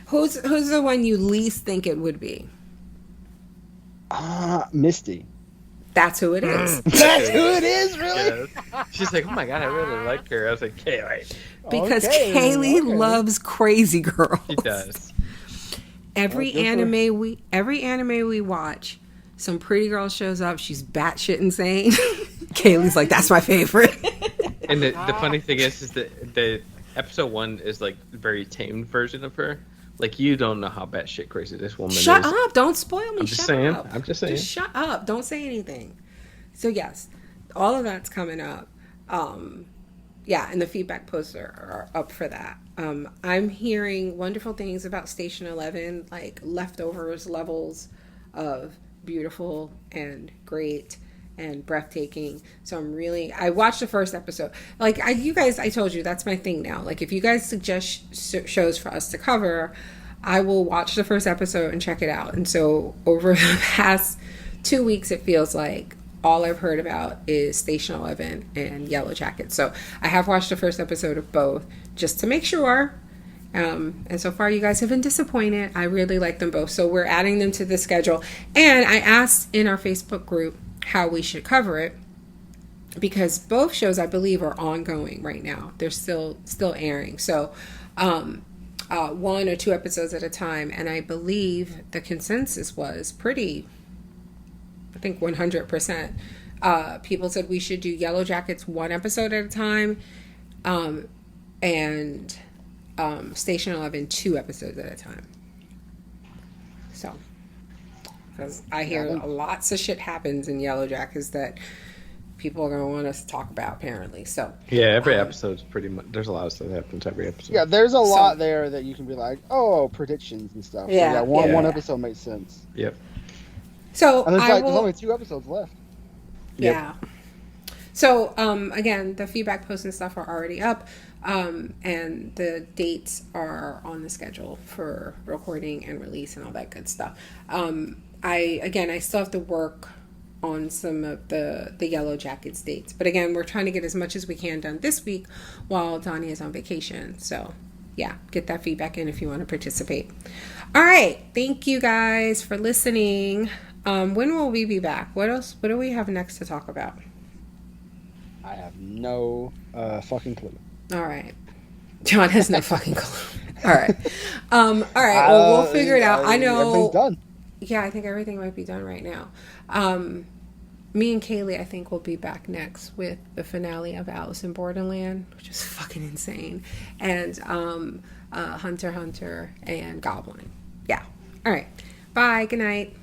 Who's the one you least think it would be? Misty. That's who it is. That's who it is, really? Yeah. She's like, oh my god, I really like her. I was like, Kaylee. Because Okay, Kaylee okay. loves crazy girls. She does. Every anime we watch, some pretty girl shows up. She's batshit insane. Kaylee's like, that's my favorite. And the funny thing is that the episode 1 is like a very tamed version of her. Like, you don't know how batshit crazy this woman is. Shut up! Don't spoil me. I'm just saying. Just shut up. Don't say anything. So yes, all of that's coming up. Yeah, and the feedback posts are up for that. I'm hearing wonderful things about Station 11, like leftovers levels of beautiful and great and breathtaking. So I watched the first episode. Like, I told you, that's my thing now. Like, if you guys suggest shows for us to cover, I will watch the first episode and check it out. And so over the past 2 weeks, it feels like all I've heard about is Station 11 and Yellow Jackets. So I have watched the first episode of both just to make sure. And so far you guys have been disappointed. I really like them both. So we're adding them to the schedule. And I asked in our Facebook group how we should cover it, because both shows I believe are ongoing right now. They're still airing. So 1 or 2 episodes at a time. And I believe the consensus was pretty, I think 100%. People said we should do Yellow Jackets 1 episode at a time, and Station 11 2 episodes at a time. So, because I hear lots of shit happens in Yellow Jackets that people are going to want us to talk about, apparently. So yeah, every episode's pretty much, there's a lot of stuff that happens every episode. Yeah, there's a lot there that you can be like, oh, predictions and stuff. Yeah, so one episode makes sense. Yep. So and there's only 2 episodes left. Yeah. Yep. So again, the feedback posts and stuff are already up, and the dates are on the schedule for recording and release and all that good stuff. I still have to work on some of the Yellow Jackets dates, but again, we're trying to get as much as we can done this week while Donnie is on vacation. So yeah, get that feedback in if you want to participate. All right, thank you guys for listening. When will we be back? What do we have next to talk about? I have no fucking clue. All right. John has no fucking clue. All right. All right. Well, we'll figure it out. I know. Everything's done. Yeah, I think everything might be done right now. Me and Kaylee, I think, will be back next with the finale of Alice in Borderland, which is fucking insane, and Hunter x Hunter and Goblin. Yeah. All right. Bye. Good night.